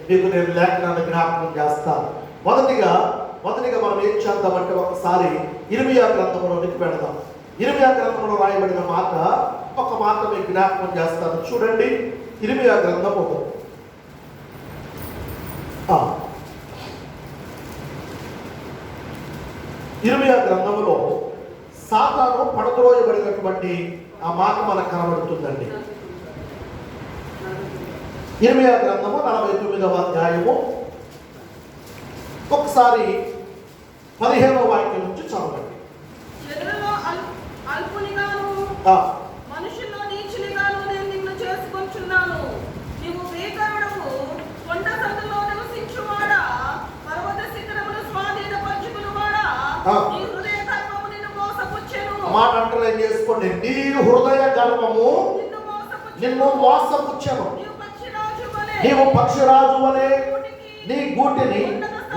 మీకు నేను లేఖనాన్ని జ్ఞాపకం చేస్తాను. మొదటిగా మనం ఏం చేద్దామంటే ఒకసారి ఇర్మియా గ్రంథంలోనికి వెళదాం. ఇర్మియా గ్రంథంలో రాయబడిన మాట ఒక మాట మీకు జ్ఞాపకం చేస్తాను. చూడండి, ఇర్మియా గ్రంథము ఇర్మియా గ్రంథములో సాతాను పడద్రోయబడినటువంటి ఆ మాట మనకు కనబడుతుందండి. ఇర్మియా గ్రంథము 49వ అధ్యాయము ఒకసారి 15వ వాక్యం నుంచి చదవండి. మనుషుల్లో నీచునిగాను నేను నిన్ను చేసుకొంచున్నాను. నీవు భీకరుడవు, కొండ సందులో నివసించువాడా, పర్వత శిఖరమును స్వాధీనపరచుకునివాడా, నీ హృదయ గర్వము నిన్ను మోసపుచ్చెను. మాట అంటలే చేసుకోండి. నీ హృదయ గర్వము నిన్ను మోసపుచ్చెను. నీవు పక్షిరాజు వలె నీ గూటిని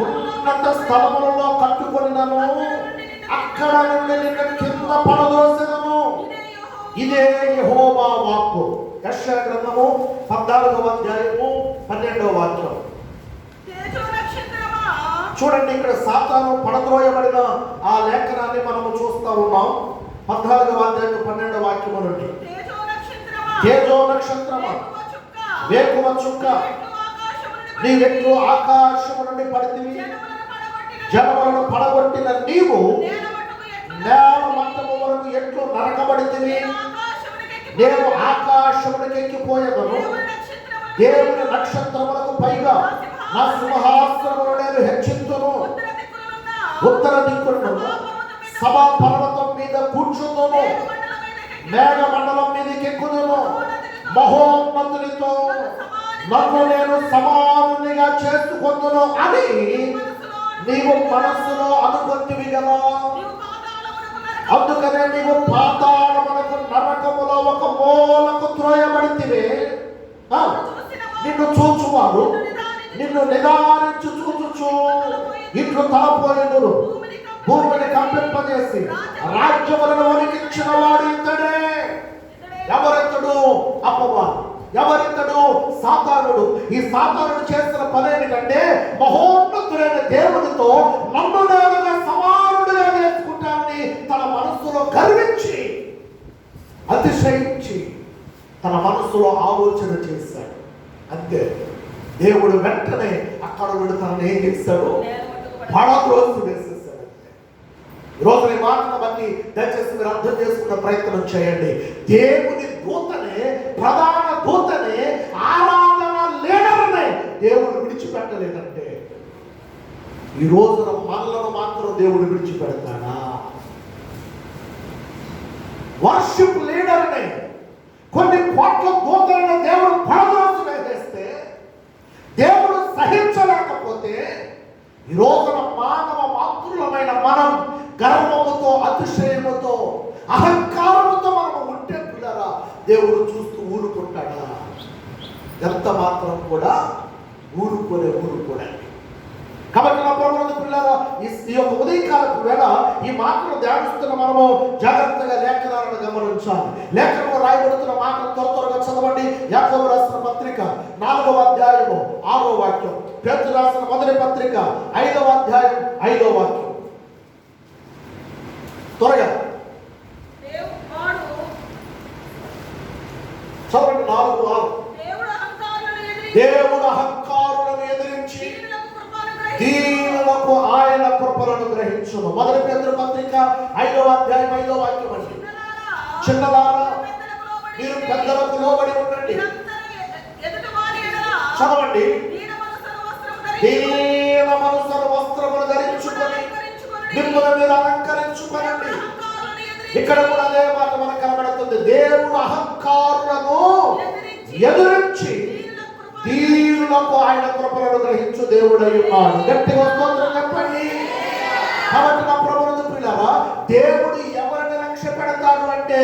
ఉన్నత స్థలములలో కట్టుకొనినను, అక్కడ నుండి నిన్ను కింద పడదోసెదను. ఇదే యెహోవా వాక్కు. యెషయా గ్రంథము 14వ అధ్యాయము 12వ వాక్యం. చూడండి, ఇక్కడ సాతాను పడద్రోయబడిన ఆ లేఖనాన్ని మనము చూస్తా ఉన్నాం. 14వ అధ్యాయం 12వ వాక్యము నుండి. తేజో నక్షత్రమా, వేకువ చుక్క, నీవెట్లు ఆకాశము నుండి పడితివి, జనములను పడగొట్టిన నీవు నేల మట్టము వరకు ఎట్లు నరకబడితివి. నేను ఆకాశమునికి ఎక్కిపోయేదను, దేవుని నక్షత్రములకు పైగా నా సింహాసనమును నేను హెచ్చింతును. ఉత్తర దిక్కును సభా పర్వతం మీద కూర్చుందును, మేఘ మండలం మీదకి ఎక్కుదును. మహోన్నతునితో నన్ను నేను సమానునిగా చేసుకొందును అని నీవు మనస్సులో అనుకొంటివి కదా. అందుకనే నీవు పాతాళమునకు నరకములో ఒక మూలకు త్రోయబడితివే. నిన్ను చూచువారు నిన్ను నిదానించు చూచుచు ఇట్లు తలపోయిదురు. భూమిని కంపింపజేసి రాజ్యములను వణికించిన వాడు ఇతడే. ఎవరితడు? అపవాది. ఎవరితడు? సాతానుడు. ఈ సాతానుడు చేసిన పని ఏంటంటే మహోన్నతుడైన దేవునితో నన్ను నేనుగా సమానుడిగా చేసుకుంటానని తన మనస్సులో గర్వించి అతిశయించి తన మనస్సులో ఆలోచన చేశాడు. అంతే, దేవుడు వెంటనే అక్కడ నుండి తనను ఏం చేశాడు? పడద్రోసి వేసేసాడు. ఈరోజు ఈ మాటను బట్టి దయచేసి మీరు అర్థం చేసుకునే ప్రయత్నం చేయండి. దేవుని దూతనే, ప్రధాన దూతనే, ఆరాధన లీడర్నే దేవుడు విడిచిపెట్టలేదంటే ఈ రోజున మనలను మాత్రం దేవుడు విడిచిపెడతాడా? వర్షిప్ లీడర్నే, కొన్ని కోట్ల దూతలను దేవుడు పడద్రోసి వేసేస్తే దేవుడు సహించలేకపోతే ఈ రోజున మానవ మాతృలమైన మనం గర్వముతో, అతిశయముతో, అహంకారముతో మనం ఉంటే పిల్లరా దేవుడు చూస్తూ ఊరుకుంటాడా? ఎంత మాత్రం కూడా ఊరుకోడండి. కాబట్టి నా ప్రభువుల పిల్లరా, ఈ యొక్క ఉదయకాలపు వేళ ఈ మాటలు ధ్యానిస్తున్న మనము జాగ్రత్తగా లేఖనాలను గమనించాలి. లేఖనంలో రాయబడుతున్న మాటలు త్వరగా చదవండి. యాకోబు రాసిన పత్రిక 4వ అధ్యాయము 6వ వాక్యం. పేతురు రాసిన మొదటి పత్రిక 5వ అధ్యాయం 5వ వాక్యం. త్వరగా చదవండి. 4:6. దేవుడు అహంకారులను ఎదిరించి దీనులకు ఆయన కృపలను గ్రహించును. మొదటి పేతురు పత్రిక 5వ అధ్యాయం 5వ వాక్యం అండి. చిన్నలారా మీరు పెద్దలకు లోబడి ఉండండి. చదవండి. దీన మనసును వస్త్రములు ధరించుకొని మిమ్మల్ని మీరు అలంకరించుకోనండి. ఇక్కడ కూడా అదే మాట మనకు కనబడుతుంది. దేవుడు అహంకారులను ఎదురించి దీనులకు ఆయన కృపలను గ్రహించు దేవుడై ఉన్నాడు. గట్టిగా స్తోత్రం చెప్పండి. కాబట్టి నా ప్రభువుని ప్రియులారా, దేవుడు ఎవరిని లక్ష్య పెడతాడు అంటే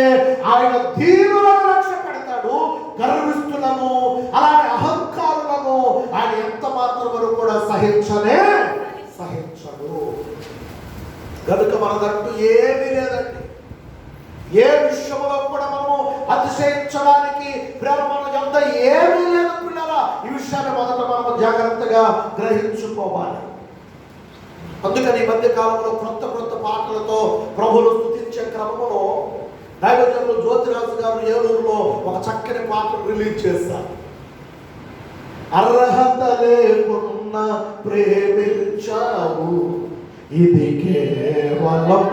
ఆయన దీనులను లక్ష్య పెడతాడు. గర్విస్తులను అలాగే అహంకారులను ఆయన ఎంత మాత్రం వరకు కూడా సహించడు. కనుక మనదంటూ ఏమీ లేదండి. ఏ విషయంలో కూడా మనము అతిశయించడానికి మన ఎంత ఏమీ లేదు పిల్లరా. ఈ విషయాన్ని మొదట మనము జాగ్రత్తగా గ్రహించుకోవాలి. అందుకని ఈ మధ్య కాలంలో క్రొత్త పాటలతో ప్రభువును స్తుతించే క్రమంలో దైవజనులు జ్యోతిరాజు గారు ఏలూరులో ఒక చక్కని పాటను రిలీజ్ చేశారు. అర్హత లేకున్నా ప్రేమించావు, ఇది కేవలం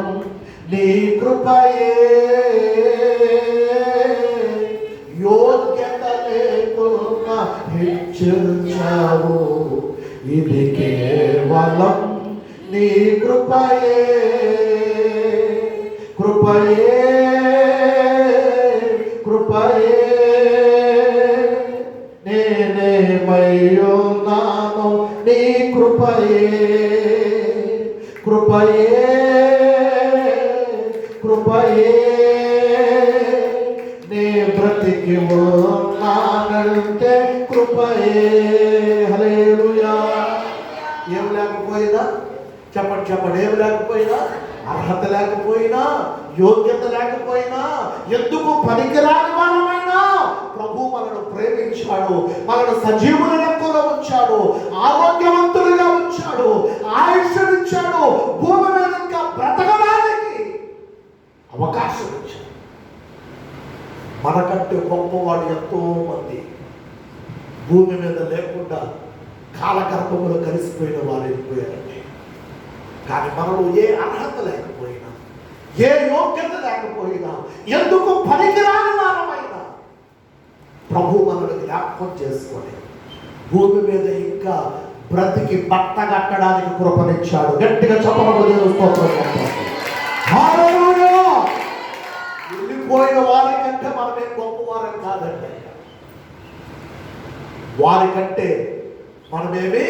నీ కృపయే. యోగ్యత లేకున్నా హెచ్చించావు, ఇది కేవలం నీ కృపయే. నేనేమయ్యున్నాను నీ కృపయే. నే బ్రతికి ఉన్నానంటే కృపయే. హల్లెలూయా. ఏం లేకపోయినా చెప్పండి. ఏం లేకపోయినా, అర్హత లేకపోయినా, యోగ్యత లేకపోయినా, ఎందుకు పనికిరాని వాళ్ళమైనా ప్రభు మనను ప్రేమించాడు. మనను సజీవుల లెక్కలో ఉంచాడు, ఆరోగ్యవంతులుగా ఉంచాడు, ఆయుష్నిచ్చాడు, భూమి మీద ఇంకా బ్రతకడానికి అవకాశం ఇచ్చాడు. మనకంటే గొప్పవాడు ఎంతో మంది భూమి మీద లేకుండా కాలగర్భములు కలిసిపోయిన వారు వెళ్ళిపోయారండి. కానీ మనలో ఏ అర్హత లేకపోయినా, ఏ యోగ్యత లేకపోయినా, ఎందుకు పనికిరాని వారమైనా ప్రభు మనల్ని జ్ఞాపకం చేసుకొని భూమి మీద ఇంకా బ్రతికి బట్ట కట్టడానికి కృపనిచ్చాడు. గట్టిగా చెప్పడం వెళ్ళిపోయిన వారికంటే మనమేం గొప్పవారం కాదండి. వారికంటే మనమేమి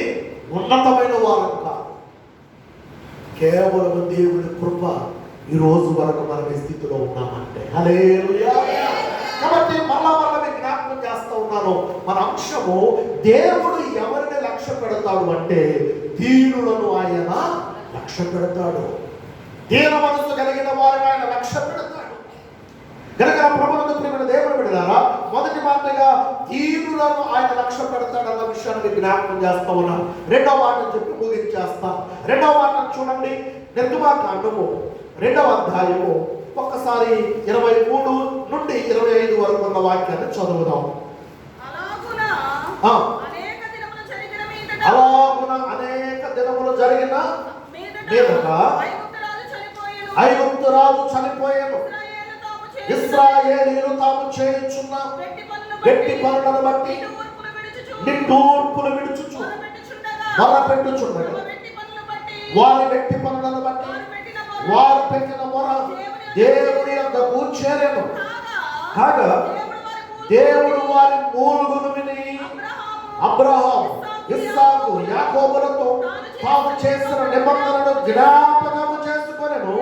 ఉన్నతమైన వారం కాదు. కేవలం దేవుని కృప ఈ రోజు వరకు మనం ఈ స్థితిలో ఉన్నామంటే హల్లెలూయా. కాబట్టి మళ్ళా జ్ఞాపకం చేస్తూ ఉన్నాను. మన అంశము దేవుడు ఎవరిని లక్ష్య పెడతాడు అంటే దీనులను ఆయన లక్ష్య పెడతాడు. దీన మనసు కలిగిన వారిని ఆయన లక్ష్య పెడతాడు. కనుక ప్రభువునందు ప్రియమైన దేవుని బిడ్డలారా, మొదటి మాటగా దీనులను ఆయన లక్ష్య పెడతాడన్న విషయాన్ని జ్ఞాపకం చేస్తా ఉన్నాను. రెండవ మాటను చెప్పి ముగించేస్తా. రెండవ మాటను చూడండి. నిర్గమాకాండము 2వ అధ్యాయము ఒక్కసారి 23 నుండి 25 వరకు ఉన్న వాక్యాన్ని చదువుదాం. అలాగున అనేక దినములు జరిగిన మీదట ఐగుప్తు రాజు చనిపోయాను. ఇశ్రాయేలీయులు తాము చేయుచున్న గట్టి పనులను బట్టి నిట్టూర్పులు విడుచుచు మొరపెట్టుచుండగా వారి గట్టి పనులను బట్టి వారు పెట్టిన మొర దేవుని యొద్దకు చేరెను. కాగా దేవుడు వారి మూలుగును విని అబ్రహాము, ఇస్సాకు, యాకోబులతో తాము చేసిన నిబంధనను జ్ఞాపకము చేసుకొనెను.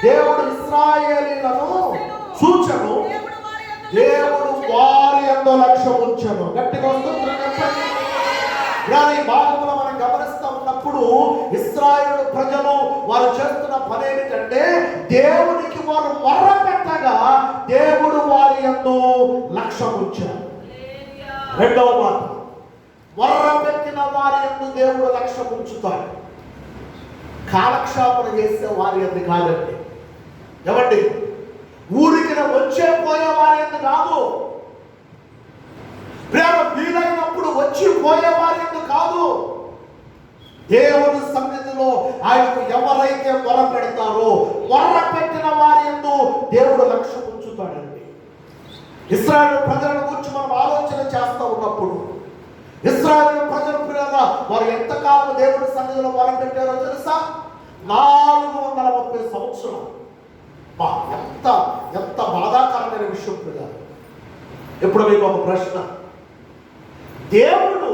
దేవుడు ఇశ్రాయేలీయులను చూచెను, దేవుడు వారి యందు లక్ష్యం ఉంచెను. గట్టిగా స్తోత్రం చెప్పండి. ఈ భాగంలో మనం గమనిస్తూ ఉన్నప్పుడు ఇశ్రాయేలు ప్రజలు వారు చేస్తున్న పని ఏమిటంటే దేవునికి వారు మొర్ర పెట్టగా దేవుడు వారి యందు లక్ష్యం ఉంచారు. రెండవ మాట, మొర్ర పెట్టిన వారి యందు దేవుడు లక్ష్యం ఉంచుతాడు, కాలక్షేపణ చేసే వారి యందు కాదండి. ఏమండి, ఊరికి వచ్చే పోయే వారి యందు కాదు, ప్రేమ వీలైనప్పుడు వచ్చి పోయే వారి యందు కాదు, దేవుని సన్నిధిలో ఆయనకు ఎవరైతే మొర పెడతారో మొర్ర పెట్టిన వారి యందు దేవుడు లక్ష్యం ఉంచుతాడండి. ఇశ్రాయేలు ప్రజల గురించి మనం ఆలోచన చేస్తూ ఉన్నప్పుడు, ఇశ్రాయేలు ప్రజల ప్రియులుగా వారు ఎంతకాలం దేవుడి సన్నిధిలో మొర పెట్టారో తెలుసా? 430 సంవత్సరాలు. ఎంత ఎంత బాధాకరమైన విషయం ప్రియులారా. ఇప్పుడు మీకు ఒక ప్రశ్న, దేవుడు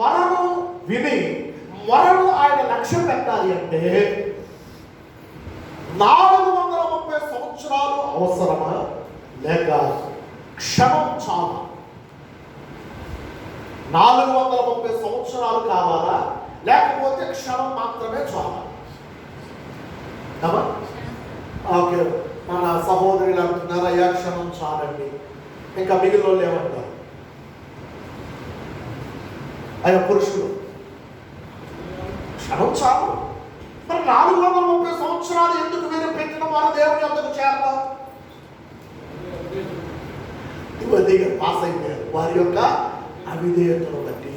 మొరను విని మొరను ఆయన లక్ష్యం పెట్టాలి అంటే 430 సంవత్సరాలు అవసరమా, లేక క్షణం చాలా? 430 సంవత్సరాలు కావాలా, లేకపోతే క్షణం మాత్రమే చాలా? ఓకే, మన సహోదరులు అంటున్నారు అయ్యా క్షణం చాలండి, ఇంకా మిగిలిన వాళ్ళు ఏమంటారు? అయ్యా పురుషులు క్షణం చాలు, మరి 430 సంవత్సరాలు ఎందుకు మీరు పెట్టిన వారు దేవుని ఎందుకు చేరతారు? పాస్ అయిపోయారు వారి యొక్క అవిధేయతను బట్టి.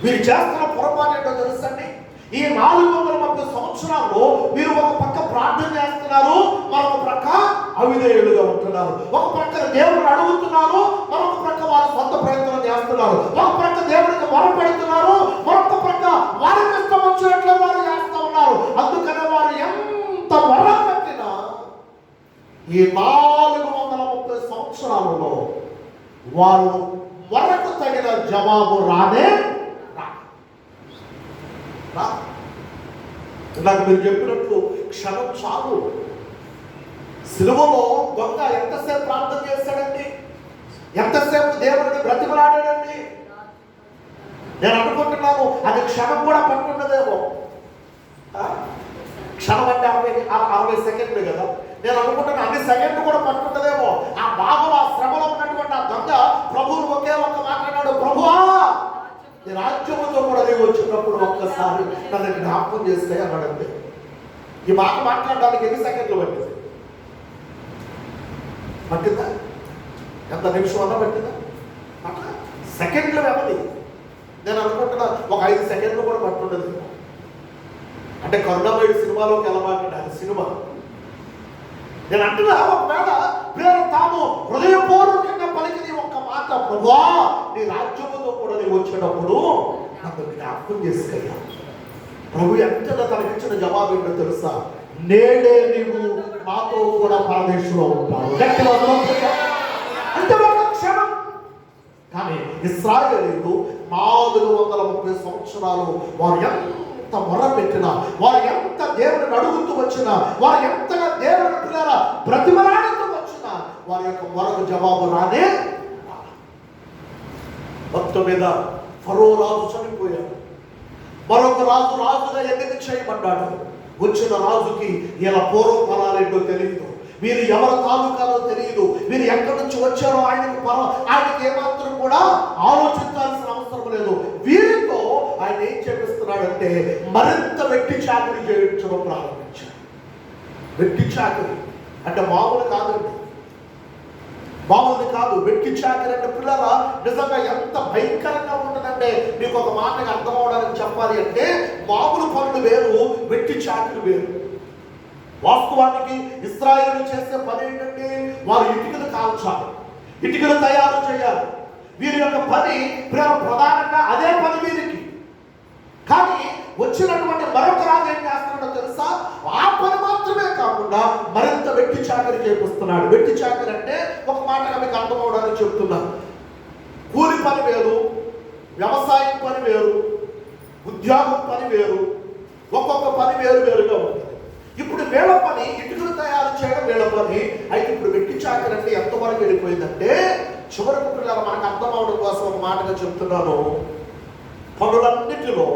మీరు చేస్తున్న పొరపాటు ఏంటో తెలుసండి, ఈ 430 సంవత్సరాల్లో మీరు ఒక పక్క ప్రార్థన చేస్తున్నారు, మరొక ప్రక్క అవిధేయులుగా ఉంటున్నారు. ఒక ప్రక్క దేవుడు అడుగుతున్నారు, మరొక ప్రక్క వారు సొంత ప్రయత్నం చేస్తున్నారు. ఒక ప్రక్క దేవుడికి మొర పెడుతున్నారు, మరొక ప్రక్క వారికి ఇష్టం వచ్చినట్లు వారు చేస్తూ ఉన్నారు. అందుకనే వారు ఎంత మొర పెట్టినా ఈ 430 సంవత్సరాలలో వారు మొరకు తగిన జవాబు రానే నాకు మీరు చెప్పినట్లు క్షణం చాలు. సిలువలో దొంగ ఎంతసేపు ప్రార్థన చేశాడండి, ఎంతసేపు దేవుడిని బ్రతిమలాడాడండి. నేను అనుకుంటున్నాను అది క్షణం కూడా పట్టున్నదేమో. క్షణం అంటే 60 సెకండ్లు కదా, నేను అనుకుంటున్నా అన్ని సెకండ్లు కూడా పట్టున్నదేమో. ఆ బాధలో ఆ శ్రమలో ఉన్నటువంటి ఆ దొంగ ప్రభువును ఒకే ఒక్క మాట్లాడాడు, ప్రభువా నీ రాజ్యముతో కూడా నీవు వచ్చినప్పుడు ఒక్కసారి నన్ను జ్ఞాపకం చేస్తే అన్నాడంతే. ఈ మాట మాట్లాడడానికి ఎన్ని సెకండ్లు పట్టింది? పట్టిందా? ఎంత నిమిషం అన్నా పట్టిందా? అట్లా సెకండ్లు వ్యవధి. నేను అనుకుంటున్నా ఒక 5 సెకండ్లు కూడా పట్టుండదు. అంటే కరుణామయుడు సినిమాలోకి ఎలా మాట్లాడాలి సినిమా. నేను అంటున్నా ఒకవేళ ప్రేమ తాము హృదయపూర్వకంగా పలికిన ఒక్క మాట, ప్రభువా నీ రాజ్యముతో కూడా నీవు వచ్చేటప్పుడు నన్ను జ్ఞాపకం చేసుకయ్యా. ప్రభు ఎంతగా తనకిచ్చిన జవాబు ఏంటో తెలుసా? నేడే నీవు మాతో కూడా పరదేశంలో ఉంటావు. అంటే ఒక క్షణం. కానీ ఇశ్రాయేలీయులు 430 సంవత్సరాలు వారు ఎంత మొర పెట్టినా, వారు ఎంత దేవుడిని అడుగుతూ వచ్చినా, వారు ఎంతగా దేవుని పిల్లల బ్రతిమలాడుతూ వచ్చినా వారి యొక్క మొరకు జవాబు రానే. మొత్తం మీద ఫరో రాజు చనిపోయాడు, మరొక రాజు రాజుగా ఎన్నిక చేయబడ్డాడు. వచ్చిన రాజుకి ఇలా పూర్వఫలాలేంటో తెలియదు, వీరు ఎవరి తాలూకాలో తెలియదు, వీరు ఎక్కడి నుంచి వచ్చారో ఆయనకి ఏమాత్రం కూడా ఆలోచించాల్సిన అవసరం లేదు. వీరితో ఆయన ఏం చేపిస్తున్నాడంటే మరింత వెట్టి చాకరీ చేయించడం ప్రారంభించాడు. వెట్టి చాకరీ అంటే మామూలు కాదండి, మామూలు కాదు. వెట్టి చాకరీ అంటే పిల్లరా నిజంగా ఎంత భయంకరంగా ఉంటుందంటే మీకు ఒక మాటగా అర్థం అవడానికి చెప్పాలి అంటే, మామూలు పనులు వేరు, వెట్టి చాకరీ వేరు. వాస్తవానికి ఇశ్రాయేలు చేసే పని ఏంటంటే వారు ఇటుకలు కాల్చాలి, ఇటుకలు తయారు చేయాలి. వీరి యొక్క పని ప్రధానంగా అదే పని వీరికి. కానీ వచ్చినటువంటి మరొక రాజు ఏం చేస్తున్నాడో తెలుసా? ఆ పని మాత్రమే కాకుండా మరింత వెట్టి చాకరీ చేపిస్తున్నాడు. వెట్టి చాకరీ అంటే ఒక మాటగా మీకు అర్థం అవడానికి చెప్తున్నాను. కూలి పని వేరు, వ్యవసాయం పని వేరు, ఉద్యోగం పని వేరు, ఒక్కొక్క పని వేరు వేరుగా ఉంటుంది. ఇప్పుడు వీళ్ళ పని ఇటుకలు తయారు చేయడం వీళ్ళ పని. అయితే ఇప్పుడు వెట్టి చాకరీ అంటే ఎంతవరకు వెళ్ళిపోయిందంటే, చివరకు పిల్లలు మనకు అర్థం అవడం కోసం ఒక మాటగా చెప్తున్నాను, పనులన్నిటిలో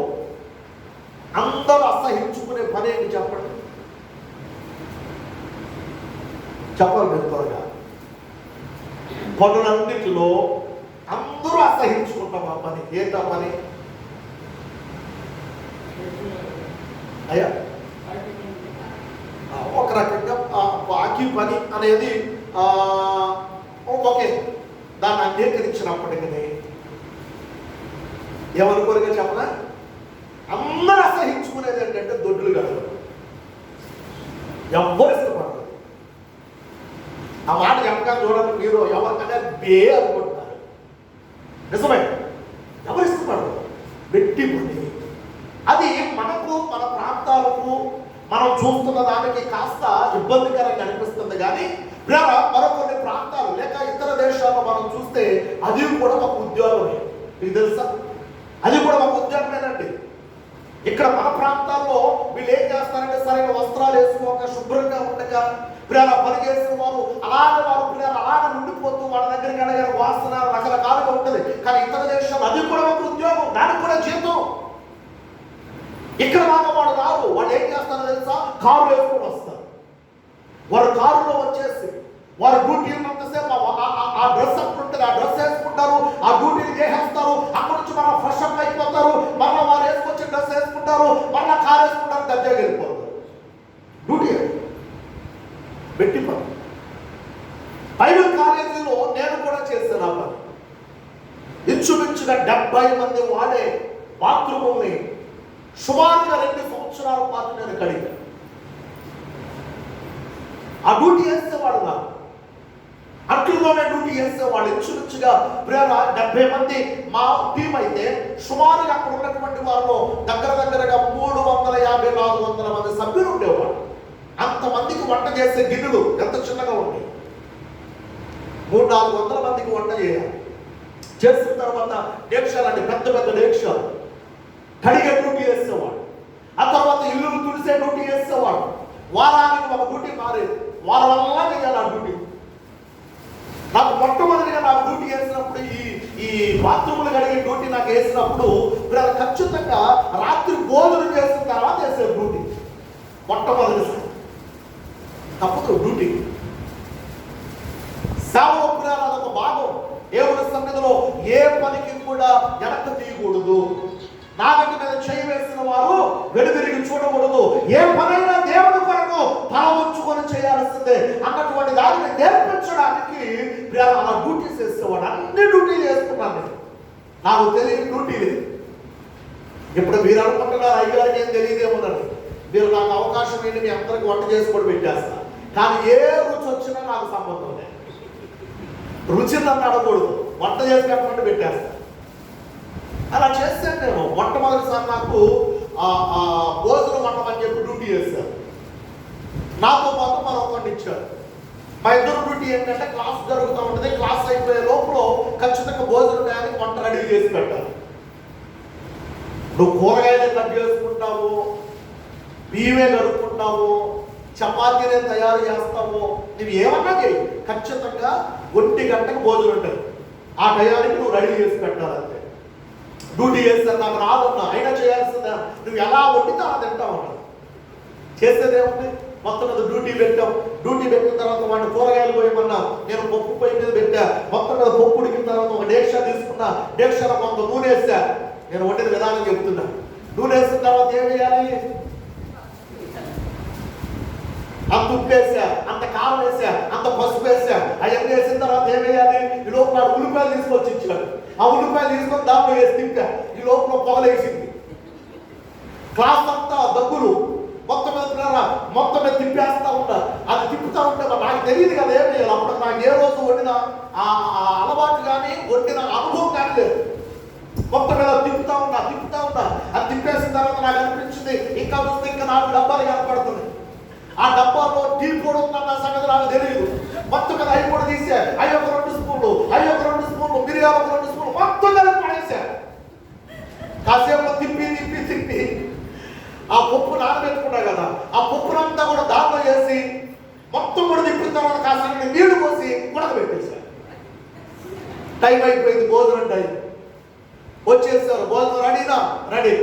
అందరూ అసహించుకునే పని ఏంటి చెప్పండి? చెప్పాలి మీరు త్వరగా. పనులన్నిటిలో అందరూ చేస్తున్నాం ఆ పని. ఏంటా పని అయ్యా? ఒక రకంగా బాకీ పని అనేది ఓకే, దాన్ని అంగీకరించినప్పటికీ ఏమనుకోరుగా చెప్పనా, అందరూ అసహించుకునేది ఏంటంటే దొడ్లు కాదు. ఎవ్వరు ఇష్టపడరు. ఆ మాట చెప్పగా చూడండి, మీరు ఎవరికైనా బే అనుకుంటున్నారు. నిజమే, ఎవరు ఇష్టపడరు పెట్టి పని. అది మనకు, మన ప్రాంతాలకు, మనం చూస్తున్న దానికి కాస్త ఇబ్బందికరంగా అనిపిస్తుంది. కానీ మరొకొన్ని ప్రాంతాలు లేక ఇతర దేశాల్లో మనం చూస్తే అది కూడా ఒక ఉద్యోగమే. మీకు తెలుసా, అది కూడా ఒక ఉద్యోగమేనండి. ఇక్కడ మన ప్రాంతాల్లో వీళ్ళు ఏం చేస్తారంటే సరైన వస్త్రాలు వేసుకోక, శుభ్రంగా ఉండక, పని చేసిన వారు అలాగే ఉండిపోతూ వాళ్ళ దగ్గరికి వెళ్ళగానే వాసన రకరకాలుగా ఉంటుంది. కానీ ఇతర దేశాలు అది కూడా ఒక ఉద్యోగం, దానికి కూడా జీతం. ఇక్కడ దాకా వాడు రాదు. వాళ్ళు ఏం చేస్తారో తెలుసా, కారు వేసుకొని వస్తారు. వారు కారులో వచ్చేసి వారు డ్యూటీ ఉన్నంతసేపు ఆ డ్రెస్ అప్పుడు ఉంటుంది, ఆ డ్రెస్ వేసుకుంటారు, ఆ డ్యూటీని చేసేస్తారు. అక్కడి నుంచి మళ్ళీ ఫ్రెష్ అప్ అయిపోతారు, మళ్ళీ వారు వేసుకొచ్చి డ్రెస్ వేసుకుంటారు, మళ్ళీ కారు వేసుకుంటారు, దర్జాగా వెళ్ళిపోతారు. డ్యూటీ పెట్టి పని. బైబిల్ కాలేజీలో నేను కూడా చేశాను ఆ పని. ఇంచుమించుగా 70 మంది వాడే బాత్రూమ్ని సుమారుగా 2 సంవత్సరాల పాటు నేను కడిగాను. ఆ డ్యూటీ వేసేవాడు నాకు, అట్లులోనే డ్యూటీ వేసేవాడు. ఇంచుమించుగా 70 మంది మా టీం అయితే సుమారుగా అక్కడ ఉన్నటువంటి వారిలో దగ్గరగా 350-400 మంది సభ్యులు ఉండేవాడు. అంతమందికి వంట చేసే గిన్నెలు ఎంత చిన్నగా ఉంటాయి. 300-400 మందికి వంట చేయాలి. చేసిన తర్వాత డేక్షాలండి, పెద్ద పెద్ద డేక్షాలు కడిగే డ్యూటీ వేసేవాడు. ఆ తర్వాత ఇల్లు తుడిసే డ్యూటీ వేసేవాడు. వారానికి ఒక డ్యూటీ మారేది, వారంలా చేయాలి ఆ డ్యూటీ. నాకు మొట్టమొదటిగా నాకు డ్యూటీ వేసినప్పుడు ఈ బాత్రూములు కడిగే డ్యూటీ నాకు వేసినప్పుడు ఖచ్చితంగా రాత్రి భోజనం చేసిన తర్వాత వేసే డ్యూటీ మొట్టమొదటిసారి. తప్పదు డ్యూటీ. సేవలో అదొక భాగం. దేవుని సన్నిధిలో ఏ పనికి కూడా వెనక్కి తీయకూడదు. నాగటి మీద చేయి వేసిన వారు వెనుదిరిగి చూడకూడదు. ఏ పనైనా దేవుని కొరకు తల ఉంచుకొని చేయాల్సిందే అన్నటువంటి దానిని నేర్పించడానికి అలా డ్యూటీస్ వేసేవాడు. అన్ని డ్యూటీలు వేసుకున్నాను నేను. నాకు తెలియని డ్యూటీ లేదు. ఇప్పుడు మీరు అనుకుంటున్నారు అయ్యారికి ఏం తెలియదేమోనని. మీరు నాకు అవకాశం ఏంటి, మీ అందరికి వంట చేసుకోవడం పెట్టేస్తా. కానీ ఏ రుచి వచ్చినా నాకు సంబంధం లేదు. రుచి నన్ను అడగకూడదు, వంట చేసి పెట్టమంటే పెట్టేస్తా. అలా చేస్తాను నేను. మొట్టమొదటిసారి నాకు భోజనం వంటమని చెప్పి డ్యూటీ చేశారు. నాతో పాటు మరొకటి ఇచ్చారు. మా ఇద్దరు డ్యూటీ ఏంటంటే క్లాస్ జరుగుతూ ఉంటుంది. క్లాస్ అయిపోయే లోపల ఖచ్చితంగా భోజనం టయానికి వంట రెడీ చేసి పెట్టాలి. నువ్వు కూరగాయలే కట్ చేసుకుంటావు, బియ్యమే కడుక్కుంటావు, చపాతీనే తయారు చేస్తావు, నువ్వు ఏమన్నా చేయి, ఖచ్చితంగా 1 గంటకు భోజనం ఉంటుంది. ఆ టయానికి నువ్వు రెడీ చేసి పెట్టాలంతే. డ్యూటీ చేస్తాను, నాకు రాదన్నా అయినా చేయాల్సిందా. నువ్వు ఎలా వండితే అలా తింటావు అన్నా. చేసేదేముంది, మొత్తం మీద డ్యూటీ పెట్టాం. డ్యూటీ పెట్టిన తర్వాత వాడిని కూరగాయలు పోయమన్నా, నేను పప్పు పొయ్యి మీద పెట్టా. మొత్తం మీద పప్పు ఉడికిన తర్వాత ఒక డేక్షా తీసుకున్నా. డేక్షాలో కొంత నూనె వేసా. నేను వండిన విధానం చెప్తున్నా. నూనె వేసిన తర్వాత ఏం వేయాలి, అంత ఉప్పు వేసా, అంత కారం వేసా, అంత పసుపు వేసా. అవన్నీ వేసిన తర్వాత ఏం వేయాలి, ఈ లోపల ఉల్లిపాయలు తీసుకొచ్చి ఇచ్చాడు. ఆ ఉల్లిపాయలు తీసుకొని దాంట్లో వేసి తింటా. ఈ లోపల పొగలేసింది. క్లాస్ అంతా దగ్గులు మొత్తం మీద తిప్పేస్తా ఉంటా. అది తిప్పుతా ఉంటే నాకు తెలియదు కదా ఏం చేయాలి. అప్పుడు నాకు ఏ రోజు వండిన ఆ అలవాటు కానీ వండిన అనుభవం కానీ లేదు. మొత్తం మీద తిప్పుతా ఉంటా. అది తిప్పేసిన తర్వాత నాకు అనిపించింది ఇంకా చూస్తే ఇంకా 4 డబ్బాలు కనపడుతుంది. ఆ డబ్బాలో టీ పొడి ఉందన్న సంగతి నాకు తెలియదు. మొత్తం మీద అవి కూడా తీసా. అవి ఒక 2 స్పూన్లు, మిరియాలు ఒక 2 స్పూన్లు మొత్తం కలిపి పడేసా. కాసేపు తిప్పి ఆ పప్పు నానబెట్టుకున్నా కదా, ఆ పప్పునంతా కూడా దాంట్లో వేసి మొత్తం కూడా తిప్పిన తర్వాత కాసేపు నీళ్లు పోసి ఉడకబెట్టేసా. టైం అయిపోయింది, భోజనం టైం వచ్చేసారు. భోజనం రెడీ.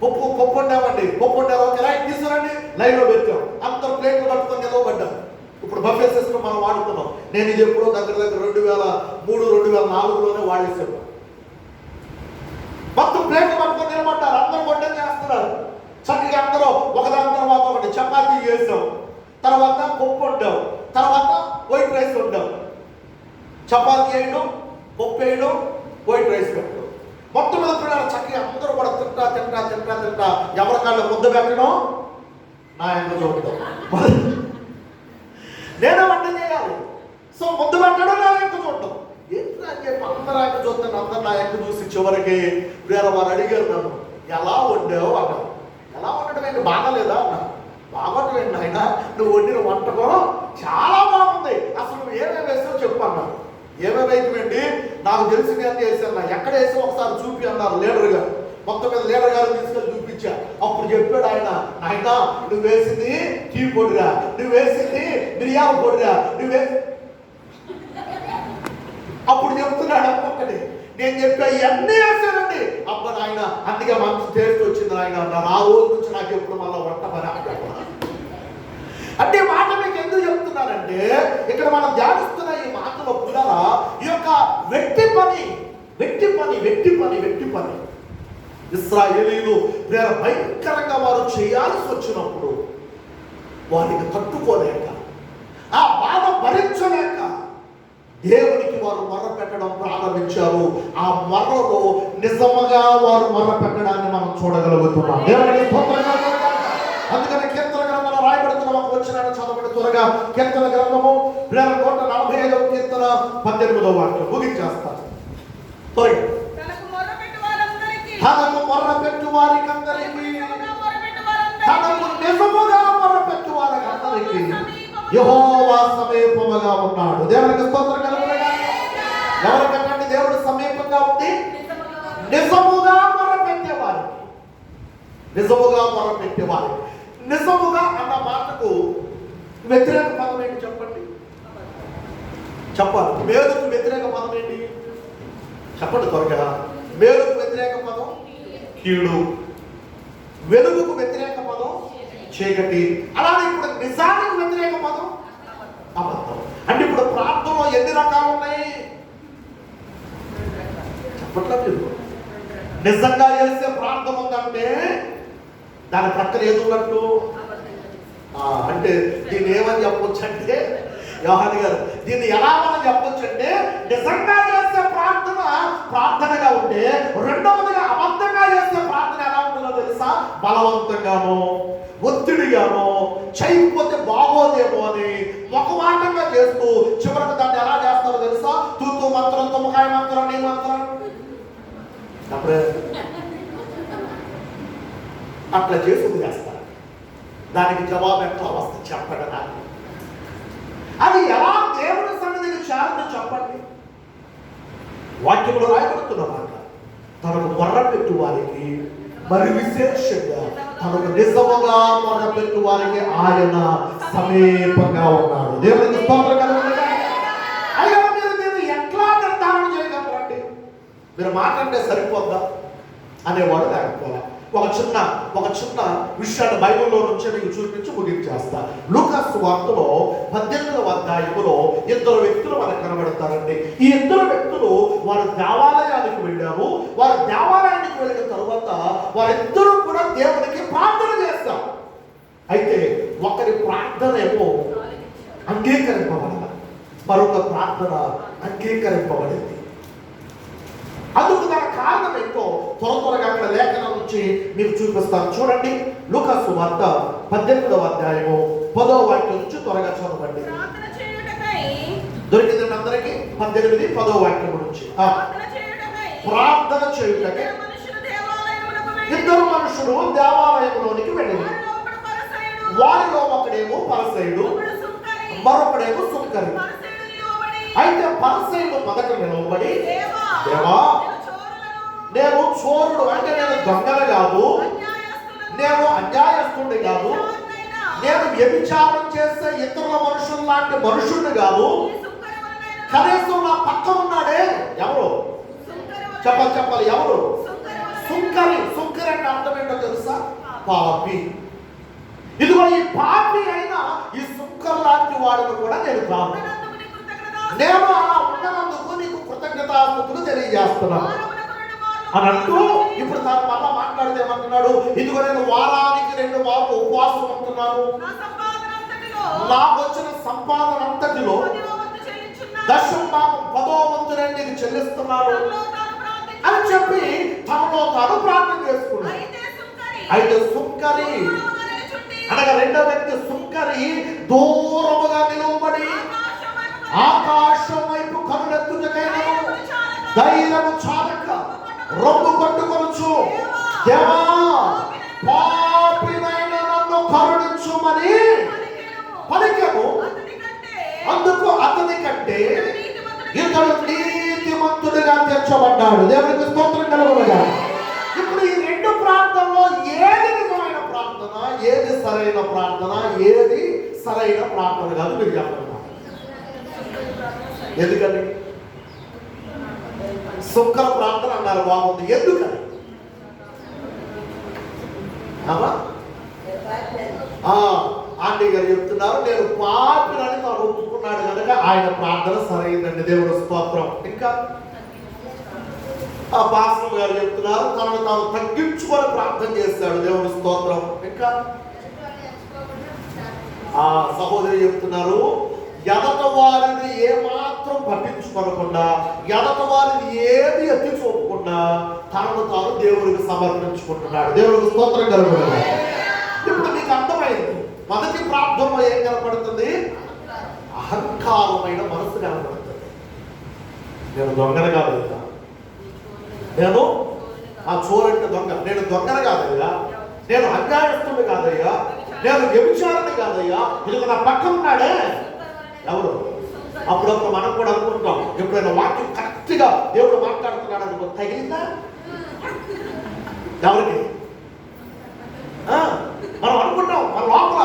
పప్పు వండామండి. పప్పు వండారు, ఓకే రైట్ తీసుకురండి, లైన్లో పెట్టాం. అందరూ ప్లేట్లు పట్టుకొని నిలవబడ్డాం. ఇప్పుడు బఫే సిస్టమ్ మనం వాడుతున్నాం. నేను ఇది ఎప్పుడో దగ్గర 2003-2004లోనే వాడేసాను. ప్లేట్లు పట్టుకొని నిలబడ్డారు. అందరూ వంటలు చేస్తున్నారు. చక్కగా అందరూ ఒకదాని తర్వాత ఒకటి చపాతీ చేసాం, తర్వాత పప్పు వండాం, తర్వాత వైట్ రైస్ వండాం. చపాతీ వేయడం, పప్పు వేయడం, వైట్ రైస్ పెట్టడం. మొత్తం మీద పిల్లలు చక్కగా అందరూ కూడా తింటా తింటా తింటా తింటా ఎవరికాళ్ళు ముద్ద పెట్టడం, నా ఎంత చూడటం. నేనే వంట చేయాలి. సో ముద్ద పెట్టడం, నా ఎంత చూడటం. ఏంటి అని చెప్పి అందరూ ఆయన చూస్తాను. అందరు నా ఎంత చూసి చివరికి వేరే వారు అడిగారు నన్ను, ఎలా వండావు అన్నారు. ఎలా వండటం ఏంటి, బాగాలేదా అన్నారు. బాగోటం ఆయన, నువ్వు వండిన వంటకం చాలా బాగుంది, అసలు నువ్వు ఏమేమి వేసావు చెప్పు అన్నారు. ఏమేమైంది నాకు తెలిసింది అని చేశాను. ఎక్కడ వేసావు ఒకసారి చూపి అన్నారు లీడర్ గారు. మొత్తం మీద లీడర్ గారు తీసుకెళ్ళి చూపించా. అప్పుడు చెప్పాడు ఆయన, ఆయన నువ్వు వేసింది టీ పొడిరా, నువ్వు వేసింది మిరియాల పొడిరా, అప్పుడు చెప్తున్నాడు ఒక్కొక్కటి. నేను చెప్పా ఇవన్నీ వేసానండి. అబ్బా నాయన అందుకే మంచి టేస్ట్ వచ్చింది ఆయన అన్నారు. ఆ రోజు నుంచి నాకు ఎప్పుడు మళ్ళీ వంట పని అంటే మాట మీకు ఎందుకు చెప్తున్నానంటే, ఇక్కడ మనం ధ్యానిస్తున్న ఈ మాటలో కూడా ఈ యొక్క వ్యక్తి పని ఇశ్రాయేలీలు భయంకరంగా వారు చేయాల్సి వచ్చినప్పుడు వారికి తట్టుకోలేక, ఆ బాధ భరించలేక దేవునికి వారు మొర్ర పెట్టడం ప్రారంభించారు. ఆ మొర్రలో నిజముగా వారు మొర్ర పెట్టడాన్ని మనం చూడగలుగుతున్నాం. దేవునికి స్తోత్రం. అందుకని కీర్తన గ్రంథంలో రాయబడుతున్న ఒక వచనాన్ని చదవండి త్వరగా. కీర్తన గ్రంథము 145వ కీర్తన 18వ వాక్యం ముగించేస్తాను త్వరగా. తనకు మొర్ర పెట్టు వారికందరికీ, తనకు నిజముగా మొర్ర పెట్టు వారికందరికీ యెహోవా సమీపముగా ఉన్నాడు. దేవునికి స్తోత్రం కలుగునుగాక. ఎవరికంటే దేవుడు సమీపంగా ఉంది, నిజముగా మొర్ర పెట్టేవారికి. నిజముగా అన్న మాటకు వ్యతిరేక పదం ఏంటి చెప్పండి, చెప్పాలి. మేలుకు వ్యతిరేక పదం ఏంటి చెప్పండి త్వరగా. మేలుకు వ్యతిరేక పదం కీడు, వెలుగుకు వ్యతిరేక పదం చీకటి. అలాగే ఇప్పుడు నిజానికి వ్యతిరేక పదం అబద్ధం. అంటే ఇప్పుడు ప్రార్థనలో ఎన్ని రకాలు ఉన్నాయి చెప్పట్లేదు. నిజంగా చేసే ప్రార్థన ఉందంటే దాని ప్రక్కన ఏది ఉన్నట్టు అంటే దీన్ని ఏమని చెప్పొచ్చు అంటే, యోహాను గారు దీన్ని ఎలా మనం చెప్పొచ్చు అంటే, నిజంగా చేసే ప్రార్థన ప్రార్థనగా ఉంటే, రెండవదిగా అబద్ధంగా చేసే ప్రార్థన ఎలా ఉంటుందో తెలుసా, బలవంతంగానో ఒత్తిడిగానో చేయకపోతే బాగోదేమో అని ముఖమాటంగా చేస్తూ చివరికి దాన్ని ఎలా చేస్తారో తెలుసా, తూతూ మంత్రం, తుమ్మకాయ మంత్రం, నీ మంత్రం అప్పుడే అట్లా చేసి వదిలేస్తారు. దానికి జవాబు ఎట్లా వస్తుంది చెప్పగలరా? అది ఎలా దేవుడి సన్నిధికి చేరదు చెప్పండి. వాక్యంలో రాయబడుతున్న మాట, తనకు మొర్ర పెట్టు వారికి, మరి విశేషంగా తనకు నిజముగా మొర్ర పెట్టు వారికి ఆయన సమీపంగా ఉన్నాడు. దేవునికి స్తోత్రం కలుగునుగాక. అయ్యో మీరు దీన్ని ఎట్లా నిర్ధారణ చేయగలరండి? మీరు మాట్లాడితే సరిపోద్దా అనేవాడు లేకపోతే ఒక చిన్న విషయాన్ని బైబిల్లో నుంచి మీకు చూపించి ముగించేస్తా. లూకాసు వార్తలో 18వ అధ్యాయములో ఇద్దరు వ్యక్తులు మనకు కనబడతారండి. ఈ ఇద్దరు వ్యక్తులు వారు దేవాలయానికి వెళ్ళారు. వారు దేవాలయానికి వెళ్ళిన తరువాత వారిద్దరూ కూడా దేవునికి ప్రార్థన చేస్తారు. అయితే ఒకరి ప్రార్థన ఏమో అంగీకరింపబడాలి, మరొక ప్రార్థన అంగీకరింపబడింది. అందుకు గల కారణం ఏంటో త్వరగా అక్కడ లేఖనం నుంచి మీకు చూపిస్తాను. చూడండి, లూకాసు వార్త 18వ అధ్యాయము 10వ వాక్యం నుంచి త్వరగా చదవండి. దొరికిందండి అందరికీ. 18, 10వ వాక్యం నుంచి. ప్రార్థన చేయుటకై ఇద్దరు మనుషులు దేవాలయంలోనికి వెళ్ళింది. వారిలో ఒకడేమో పరిసయ్యుడు, మరొకడేమో సుంకరి. అయితే పరిసయ్యుడు మొదట నిలవబడి, దేవా నేను చోరుడు అంటే నేను దొంగలు కాదు, నేను అన్యాయస్తుడిని కాదు, నేను వ్యభిచారం చేసే ఇతరుల మనుషులు లాంటి మనుషుడిని కాదు, కనీసం నా పక్కన ఉన్నాడే ఎవరు చెప్పాలి ఎవరు? సుంకరి. సుంకరి అంటే అర్థం ఏంటో తెలుసా? పాపి. ఇదిగో ఈ పాపి అయినా ఈ సుంకర్ లాంటి వాడిని కూడా నేను కాదు. నేను అలా ఉన్నందుకు నీకు కృతజ్ఞతాస్తుతులు తెలియజేస్తున్నాను. అని అంటూ ఇప్పుడు తాను మళ్ళా మాట్లాడితే ఏమంటున్నాడు, ఇదిగో నేను వారానికి 2 మార్లు ఉపవాసం ఉంటున్నాను, నాకు వచ్చిన సంపాదన అంతటిలో 10వ భాగం 10వ వంతునే నీకు చెల్లిస్తున్నాను అని చెప్పి తనలో తాను ప్రార్థన చేసుకున్నాడు. అయితే సుంకరి అనగా రెండో వ్యక్తి సుంకరి దూరముగా నిలువబడి ఆకాశం వైపు కనులెత్తుటకైనా ధైర్యము చాలక రొమ్ము కొట్టుకొనొచ్చు, దేవా పాపినైన నన్ను కరుణించుమని పలికెను. అందుకు అతని కంటే ఇతడు నీతిమంతుడిగా తీర్చబడ్డాడు. దేవునికి స్తోత్రం కలుగునుగా. ఇప్పుడు ఈ 2 ప్రార్థనలో ఏది నిజమైన ప్రార్థన, ఏది సరైన ప్రార్థన, ఏది సరైన ప్రార్థన కాదు మీరు చెప్పండి. ఎందుకని సుంకర ప్రార్థన అన్నారు, బాగుంది. ఎందుకని ఆంటీ గారు చెప్తున్నారు, నేను పాపినని తాను ఒప్పుకున్నాడు కనుక ఆయన ప్రార్థన సరైందండి. దేవుడు స్తోత్రం. ఇంకా ఆ పాస్టర్ గారు చెప్తున్నారు, తనను తాను తగ్గించుకొని ప్రార్థన చేస్తాడు. దేవుడు స్తోత్రం. ఇంకా ఆ సహోదరి చెప్తున్నారు, ఎదట వారిని ఏమాత్రం పట్టించుకోకుండా, ఎదట వారిని ఏది ఎత్తి చూపకుండా తనను తాను దేవుడికి సమర్పించుకుంటున్నాడు. దేవుడికి స్తోత్రం కలుగుతుంది. ఇప్పుడు మీకు అర్థమైంది, మొదటి ప్రార్థనలో ఏం కనపడుతుంది? అహంకారమైన మనసు కనపడుతుంది. నేను దొంగను కాదయ్యా, నేను ఆ చోరంటే దొంగ, నేను దొంగను కాదయ్యా, నేను అన్యాయస్తుని కాదయ్యా, నేను వ్యభిచారిని కాదయ్యా, ఇది నా పక్కన ఉన్నాడే ఎవరు? అప్పుడప్పుడు మనం కూడా అనుకుంటాం, ఎప్పుడైనా వాక్యం కరెక్ట్గా దేవుడు మాట్లాడుతున్నాడు అనుకో, తగిలిందా ఎవరికి? మనం అనుకుంటాం మన లోపల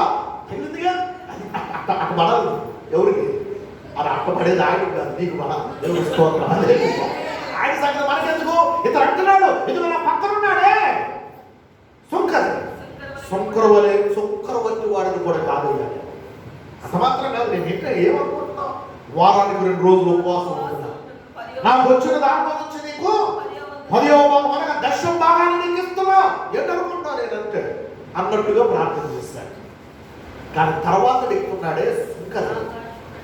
తగిలిందిగా, అది అట్ట పడదు ఎవరికి? అది అట్ట పడేది ఆయన కాదు, నీకు మన దేవుడు స్తోత్రం. ఆయన సంగతి మనకెందుకు? ఇతను అంటున్నాడు, ఇతను నా పక్కన ఉన్నాడే సుంకర వంటి వాడిని కూడా కాదయ్యా. అంత మాత్రం కాదు, నేను ఇంకా ఏమనుకుంటున్నా, వారానికి 2 రోజులు ఉపవాసం ఉంటున్నా, నాకు వచ్చిన దాంట్లో నుంచి నీకు 10వ భాగం అనగా 10వ భాగాన్ని నీకు ఇస్తున్నా ఏంటనుకుంటా నేనంటే అన్నట్టుగా ప్రార్థన చేశాడు. కానీ తర్వాత ఎక్కున్నాడే సుంకర,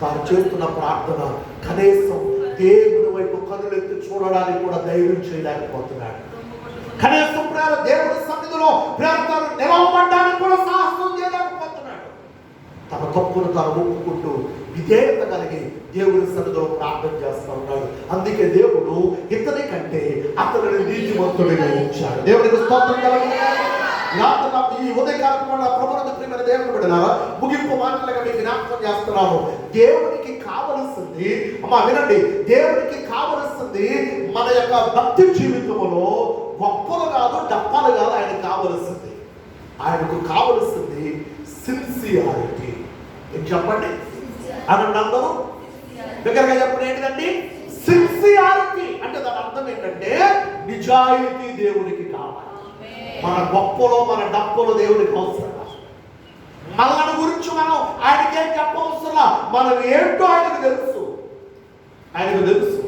తాను చేస్తున్న ప్రార్థన కనీసం దేవుని వైపు కనులెత్తి చూడడానికి కూడా ధైర్యం చేయలేకపోతున్నాడు. కనీసం ప్రేమ దేవుడి సన్నిధిలో ప్రేమను నిలవబడ్డానికి కూడా సాహసం చేయలేకపోతున్నాడు. తన తప్పును తాను ఒప్పుకుంటూ విధేయత కలిగి దేవుడి సన్నిధిలో ప్రార్థన చేస్తూ ఉన్నాడు. అందుకే దేవుడు ఇతని కంటే అతనిని నీతిమంతుడిగా ఇచ్చాడు. దేవుడికి స్తోత్రం కలుగును. ఈ ఉదయ కార్యక్రమంలో ప్రభుత్వ ప్రియమైన దేవుని బిడ్డలారా, ముగింపు మాటలుగా మీకు జ్ఞాపకం చేస్తున్నాను. దేవునికి కావలసింది, అమ్మా వినండి, దేవునికి కావలసింది మన యొక్క భక్తి జీవితంలో గొప్పలు కాదు, డప్పాలు కాదు. ఆయనకు కావలసింది, ఆయనకు కావలసింది సిన్సియారిటీ. ఏం చెప్పండి అనండి అందరూ దగ్గరగా చెప్పండి. ఏంటిదండి సిన్సియారిటీ అంటే? దాని అర్థం ఏంటంటే నిజాయితీ దేవునికి కావాలి. మన గొప్పలో మన డప్పులో దేవునికి అవసరం. మనల్ని గురించి మనం ఆయనకేం చెప్పవసరం, మనం ఏంటో ఆయనకు తెలుసు. ఆయనకు తెలుసు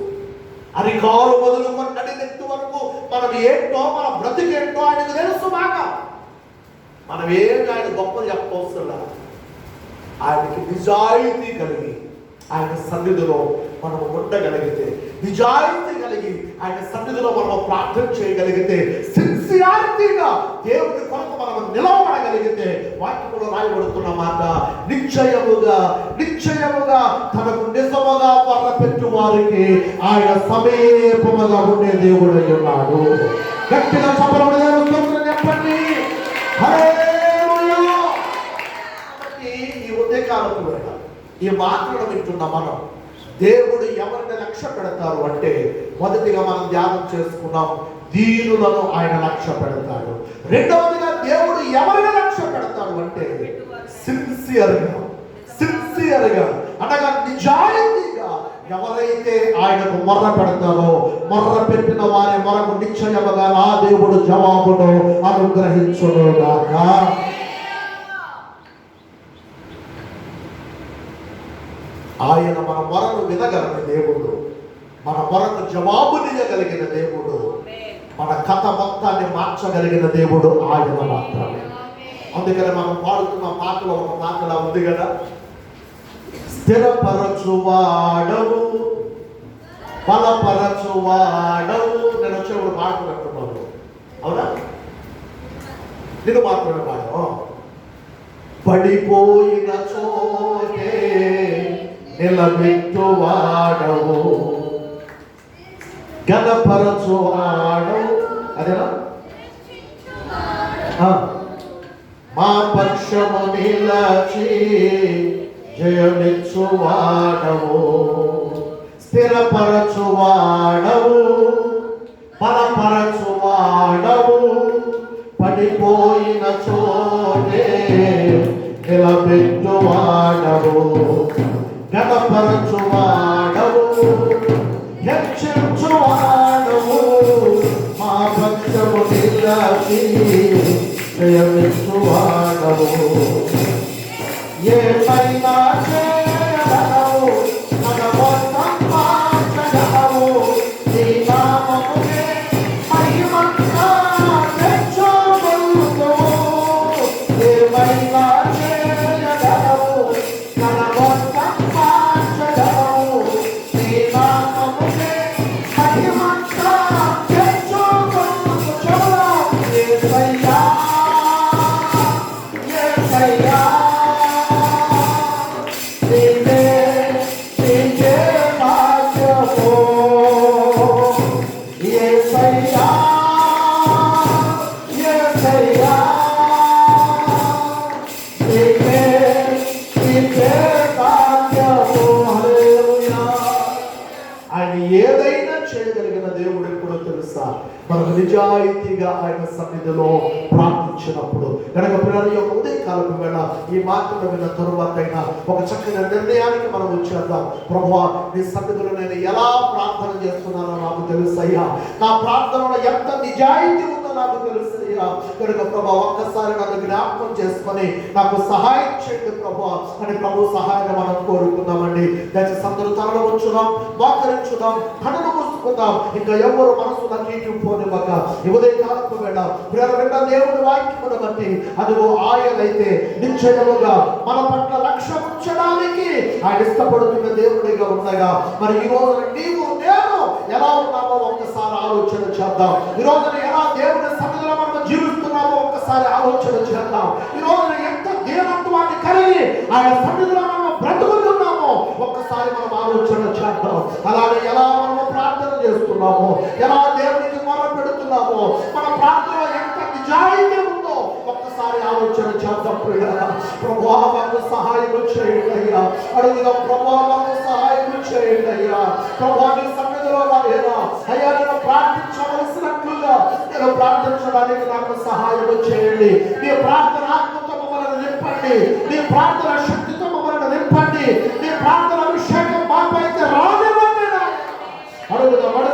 అరికాలు మొదలుకొని నడినెత్తి వరకు మనం ఏంటో, మన బ్రతికేంటో ఆయనకు తెలుసు బాగా. మనం ఏమి ఆయన గొప్పలు చెప్పవసరం. ఆయనకి నిజాయితీ కలిగి ఆయన సన్నిధిలో మనం ఉండగలిగితే, నిజాయితీ కలిగి ఆయన సన్నిధిలో మనం ప్రార్థన చేయగలిగితే, సిన్సియారిటీగా దేవుని కొరకు మనం నిలవబడగలిగితే, వాక్యంలో రాయబడుతున్న మాట, నిశ్చయముగా తనకు నిజముగా వరపెట్టు వారికి ఆయన సమీపముగా ఉండే దేవుడు అయి ఉన్నాడు. గట్టిగా చెప్పండి, చెప్పండి. ఈ ఉదయకాలపు వేళ ఈ మాటలను వింటున్న మనం దేవుడు ఎవరిని లక్ష్య పెడతారు అంటే, మొదటిగా మనం ధ్యానం చేసుకున్నాం, దీనులను ఆయన లక్ష్య పెడతాడు. రెండవదిగా దేవుడు ఎవరిని లక్ష్య పెడతాడు అంటే సిన్సియర్గా అనగా నిజాయితీగా ఎవరైతే ఆయనకు మొర్ర పెడతారో, మొర్ర పెట్టిన వారి మొరకు నిశ్చయముగా ఆ దేవుడు జవాబును అనుగ్రహించునుగాక. ఆయన మన మొరను వినగలిగిన దేవుడు, మన మొరకు జవాబునియగలిగిన దేవుడు. మన కథ మొత్తాన్ని మార్చగలిగిన దేవుడు ఆయన మాత్రమే. అందుకని మనం పాడుతున్న పాటలో ఒక పాటలా ఉంది కదా, స్థిరపరచువాడవు బలపరచువాడవు. నేను వచ్చేప్పుడు పాడుతున్నట్టున్నాను, అవునా? నేను మాత్రమే పాడము. పడిపోయిన చోటే నిలబెట్టువాడవు, గణపరచువాడవు. అదేనా? మా పక్షము నిలచి జయమిచ్చువాడవు, స్థిరపరచువాడవు బలపరచువాడవు, పడిపోయిన చోటే నిలబెట్టువాడవు, గణపరచువాడవు హెచ్చించువాడవు, మా పక్షము నిలచి జయమిచ్చువాడవు. ఏ పైనా చేయగలవు, భగవంతం మార్చగలవు, నీ నామమునే మహిమంతా తెచ్చుకొందువు. ఏ పైనా చేయగలవు, భగవంతం మార్చగలవు, నీ నామమునే మహిమంతా తెచ్చుకొందువు. యేసయ్యా యేసయ్యా ఆయన ఏదైనా చేయగలిగిన దేవుడు ఎప్పుడో తెలుసా? మనకు నిజాయితీగా ఆయన సన్నిధిలో ప్రార్థించినప్పుడు. కనుక పిల్లల యొక్క ఉదయకాలపు వేళ ఈ మాటలు విన్న తరువాత అయినా ఒక చక్కని నిర్ణయానికి మనం వచ్చేద్దాం. ప్రభువా, నీ సన్నిధిలో నేను ఎలా ప్రార్థన చేస్తున్నానో నాకు తెలుసయ్యా, నా ప్రార్థనలో ఎంత నిజాయితీ ఉందో నాకు తెలుసయ్యా. కనుక ప్రభా, ఒక్కసారి నన్ను జ్ఞాపకం చేసుకొని నాకు సహాయం చేయండి ప్రభా అని ప్రభు సహాయాన్ని మనం కోరుకుందామండి. దయచేసి అందరూ తలలో ఉంచుదాం, మోకరించుదాం, కనులు మూసుకుందాం. ఇంకా ఎవరు మనసు నన్ను పోనివ్వక ఈ ఉదయకాలపు వేళ విన్న దేవుడి వాక్యమును బట్టి అదిగో ఆయనైతే నిశ్చయముగా మన పట్ల లక్ష్యం ఉంచడానికి ఆయన ఇష్టపడుతున్న దేవుడిగా ఉండగా, మరి ఈ రోజున నీవు నేను ఎలా ఉన్నామో ఒక్కసారి ఆలోచన చేద్దాం. ఈ రోజున ఎలా దేవుని సన్నిధిలో మనం జీవిస్తున్నామో ఒక్కసారి ఆలోచన చేద్దాం. ఈ రోజున ఎంత దేవత్వాన్ని కలిగి ఆయన సన్నిధిలో మనం బ్రతుకుతున్నామో ఒక్కసారి మనం ఆలోచన చేద్దాం. అలాగే ఎలా మనము ప్రార్థన చేస్తున్నామో, ఎలా దేవునికి మొర పెడుతున్నామో, మన ప్రార్థనలో ఎంత నిజాయితీ ఉందో ఒక్కసారి ఆలోచన చేద్దాం. ప్రభువా, మాకు సహాయం చేయండి అయ్యా. అడుగుదాం, ప్రభువా మాకు సహాయం చేయండి అయ్యా. ప్రభువా, నీ సన్నిధిలో అయ్యా నేను ప్రార్థించవలసినట్లుగా నేను ప్రార్థించడానికి నాకు సహాయం చేయండి. నీ ప్రార్థన ఆత్మతో మమ్మల్ని నింపండి, నీ ప్రార్థన శక్తితో మమ్మల్ని నింపండి, నీ ప్రార్థన అభిషేకం మాపైతే రానివ్వండి. అడుగుదామండి,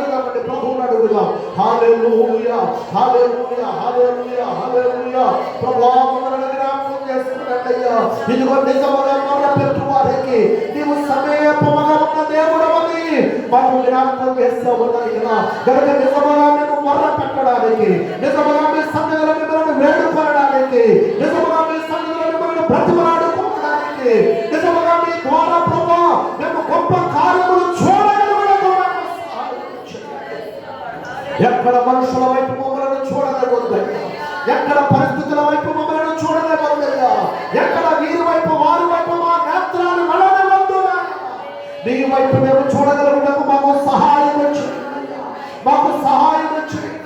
ప్రభువుని అడుగుదాం. హల్లెలూయా హల్లెలూయా హల్లెలూయా హల్లెలూయా. ప్రభువా, మమ్మల్ని జ్ఞాపకం చేసుకున్నట్టయ్యా. ఇదిగో నిజముగా మొర్ర పెట్టు వారికి నీవు సమీపముగా ఉన్న దేవుడవని మాకు జ్ఞాపకం చేస్తావున్నాయినా. కనుక నిజముగా మేము మొర్ర పెట్టడానికి, నిజముగా మీ సన్నిధిలో మిమ్మల్ని వేడుకోవడానికి, నిజముగా మీ సన్నిధిలో మిమ్మల్ని బ్రతిమలాడుకోవడానికి, నిజముగా మీ ద్వారా ప్రభువా మేము గొప్ప కార్యములు చూడగలము. ఎక్కడ మనుషుల వైపు మమ్మల్ని చూడలేవద్దయ్యా, ఎక్కడ పరిస్థితుల వైపు మమ్మల్ని చూడలేవద్దయ్యా, ఎక్కడ వీరి వైపు వారి వైపు మా నేత్రాలు వెళ్ళవద్దు. నీ వైపు మేము చూడగలుగుటకు మాకు సహాయం చేయండి, మాకు సహాయం చేయండి.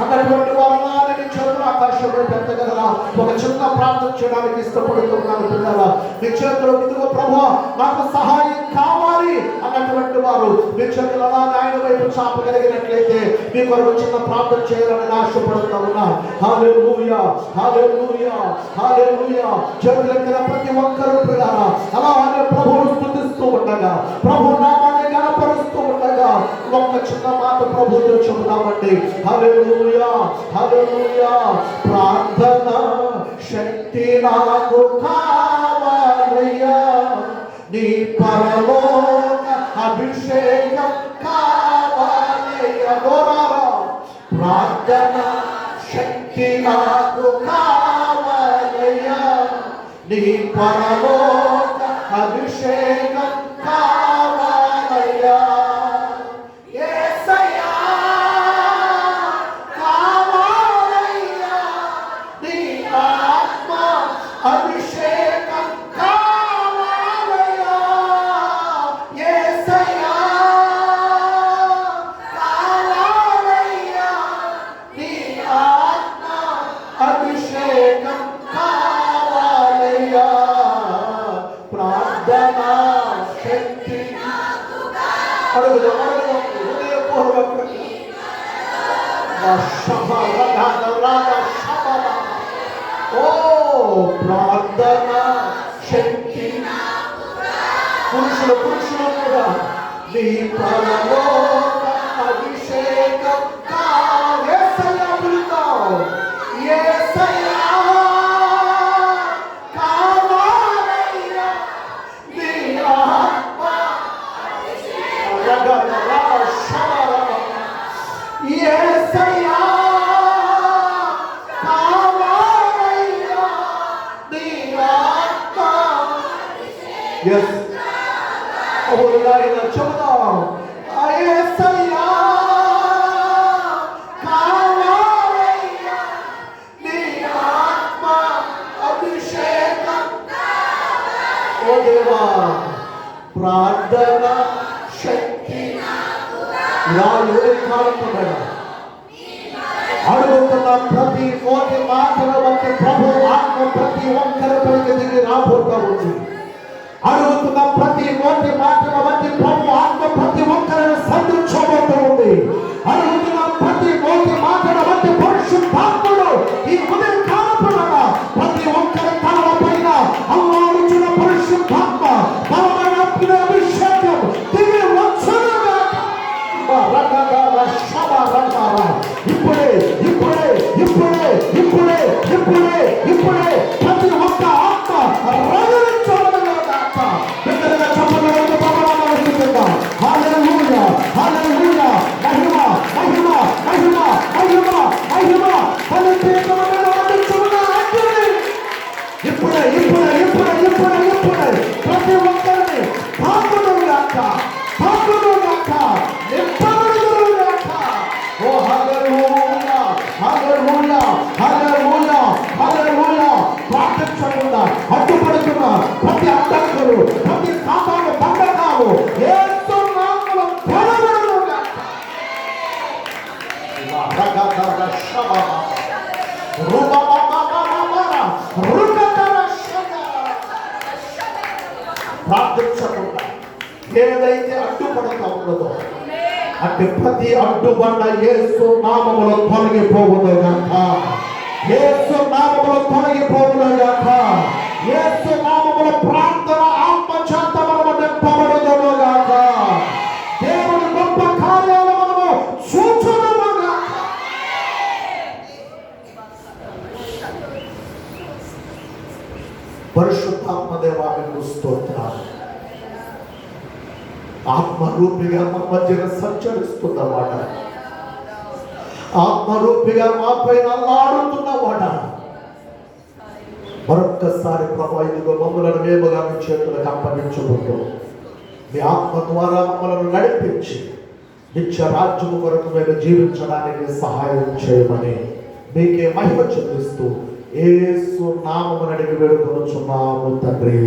అన్నటువంటి వారిని చేతులు ఆకాశంలో పెట్టగలరా? ఒక చిన్న ప్రార్థన చేయడానికి ఇష్టపడుతున్నాను పిల్లరా. మీ చేతులు ఇదిగో ప్రభువా నాకు సహాయం కావాలి అన్నటువంటి వారు మీ చేతులు అలా ఆయన వైపు చాపగలిగినట్లయితే మీ కొరకు చిన్న ప్రార్థన చేయాలని ఆశపడుతూ ఉన్నా. హల్లెలూయా హల్లెలూయా హల్లెలూయా. చేతులెత్తిన ప్రతి ఒక్కరూ పిల్లరా అలాగే ప్రభువును స్తుతిస్తూ ఉండగా, ప్రభు నామాన్ని గణపరుస్తూ ఉండగా ఒక్క చిన్న మాట ప్రభువుతో చెబుతామండి. హల్లెలూయా హల్లెలూయా. ప్రార్థన శక్తి నాకు కావాలయ్యా, నీ పరలోక అభిషేకం కావాలయ్యా. ప్రార్థన శక్తి నాకు కావాలయ్యా, నీ పరలోక అభిషేకం కావాలయ్యా, యేసయ్యా కావాలయ్యా, నీ ఆత్మ అభిషేకం కావాలయ్యా, యేసయ్యా కావాలయ్యా, నీ ఆత్మ అభిషేకం కావాలయ్యా, ప్రార్థనా శక్తి అడుగుదు హృదయపూర్వకంగా ఓ ప్రార్థనా శక్తి పురుషులు కూడా నీ పరలోక అభిషేకం యేసయ్యా పిలుద్దాం, యేసయ్యా కావాలయ్యా, నీ ఆత్మ యేసయ్యా కావాలయ్యా, నీ ఆత్మ yes అవునాయినా చెబుదాం, యేసయ్యా కావాలయ్యా, నీ ఆత్మ అభిషేకం ఓ దేవా ప్రార్థన శక్తి అడుగుతున్న ప్రతి కోటి మాటల వంటి ప్రభు ఆత్మ ప్రతి ఒక్కరిపైకి దిగి రాబోతా ఉంది. అడుగుతున్న ప్రతి కోటి మాటల వంటి ప్రభు ఆత్మ ప్రతి ఒక్కరిని సంధించబోతూ ఉంది. అడుగుతున్న ప్రతి కోటి మాటల వంటి పరిశుద్ధాత్ముడు ఈ ఉదయం కాలపడగా ప్రతి ఒక్కరి తలల పైన అల్లాడుచున్న పరిశుద్ధాత్మ బలమైన అభిషేకం దిగి వచ్చునుగా. ఇప్పుడే ఇప్పుడే ఇప్పుడే ఇప్పుడే ఇప్పుడే ఇప్పుడే ప్రతి ఒక్క ఆత్మ రగిలించబడుగాక. బిడ్డలుగా చెప్పబడిన పరమాత్మ స్తుతిద్దాం. హల్లెలూయా హల్లెలూయా, మహిమ మహిమ మహిమ మహిమ మహిమ ఫలితమైన వందించున్న అగ్ని ఇప్పుడే ఇప్పుడే ఇప్పుడే ఇప్పుడే ఇప్పుడే ప్రతి ఒక్కరిని తాకునుగాక తాకునుగాక నింపబడుగాక. ఓ హల్లెలూయా హల్లెలూయా హల్లెలూయా హల్లెలూయా. ప్రార్థించకుండా అడ్డుపడుతున్న ప్రతి అడ్డంకులు ప్రతి సాతాను బంధకాలు యేసు నామములో పడబడుగాక. ప్రార్థించకుండా ఏదైతే అడ్డుపడతా ఉన్నదో అంటే ప్రతి అడ్డుబండ యేసు నామములో తొలగిపోవునుగాక. యేసు నామములో తొలగిపోవునుగాక. యేసు నామములో ప్రార్థన ఆత్మ చేత మనము నింపబడుదునుగాక. దేవుని గొప్ప కార్యాలు మనము చూచుదుముగాక. పరిశుద్ధాత్మ దేవా మీకు స్తోత్రాలు. ఆత్మరూపిగా మా మధ్యన సంచరిస్తున్నవాడ, ఆత్మరూపిగా మా పైన అల్లాడుతున్నవాడ, మరొక్కసారి ప్రభు ఇదిగో మమ్మలను మేముగా మీ చేతులకు అప్పగించుకుంటూ మీ ఆత్మ ద్వారా మమ్మలను నడిపించి నిత్య రాజ్యము కొరకు మేము జీవించడానికి సహాయం చేయమని మీకే మహిమ చెల్లిస్తూ యేసు నామమున అడిగి వేడుకొనుచున్నాము తండ్రి.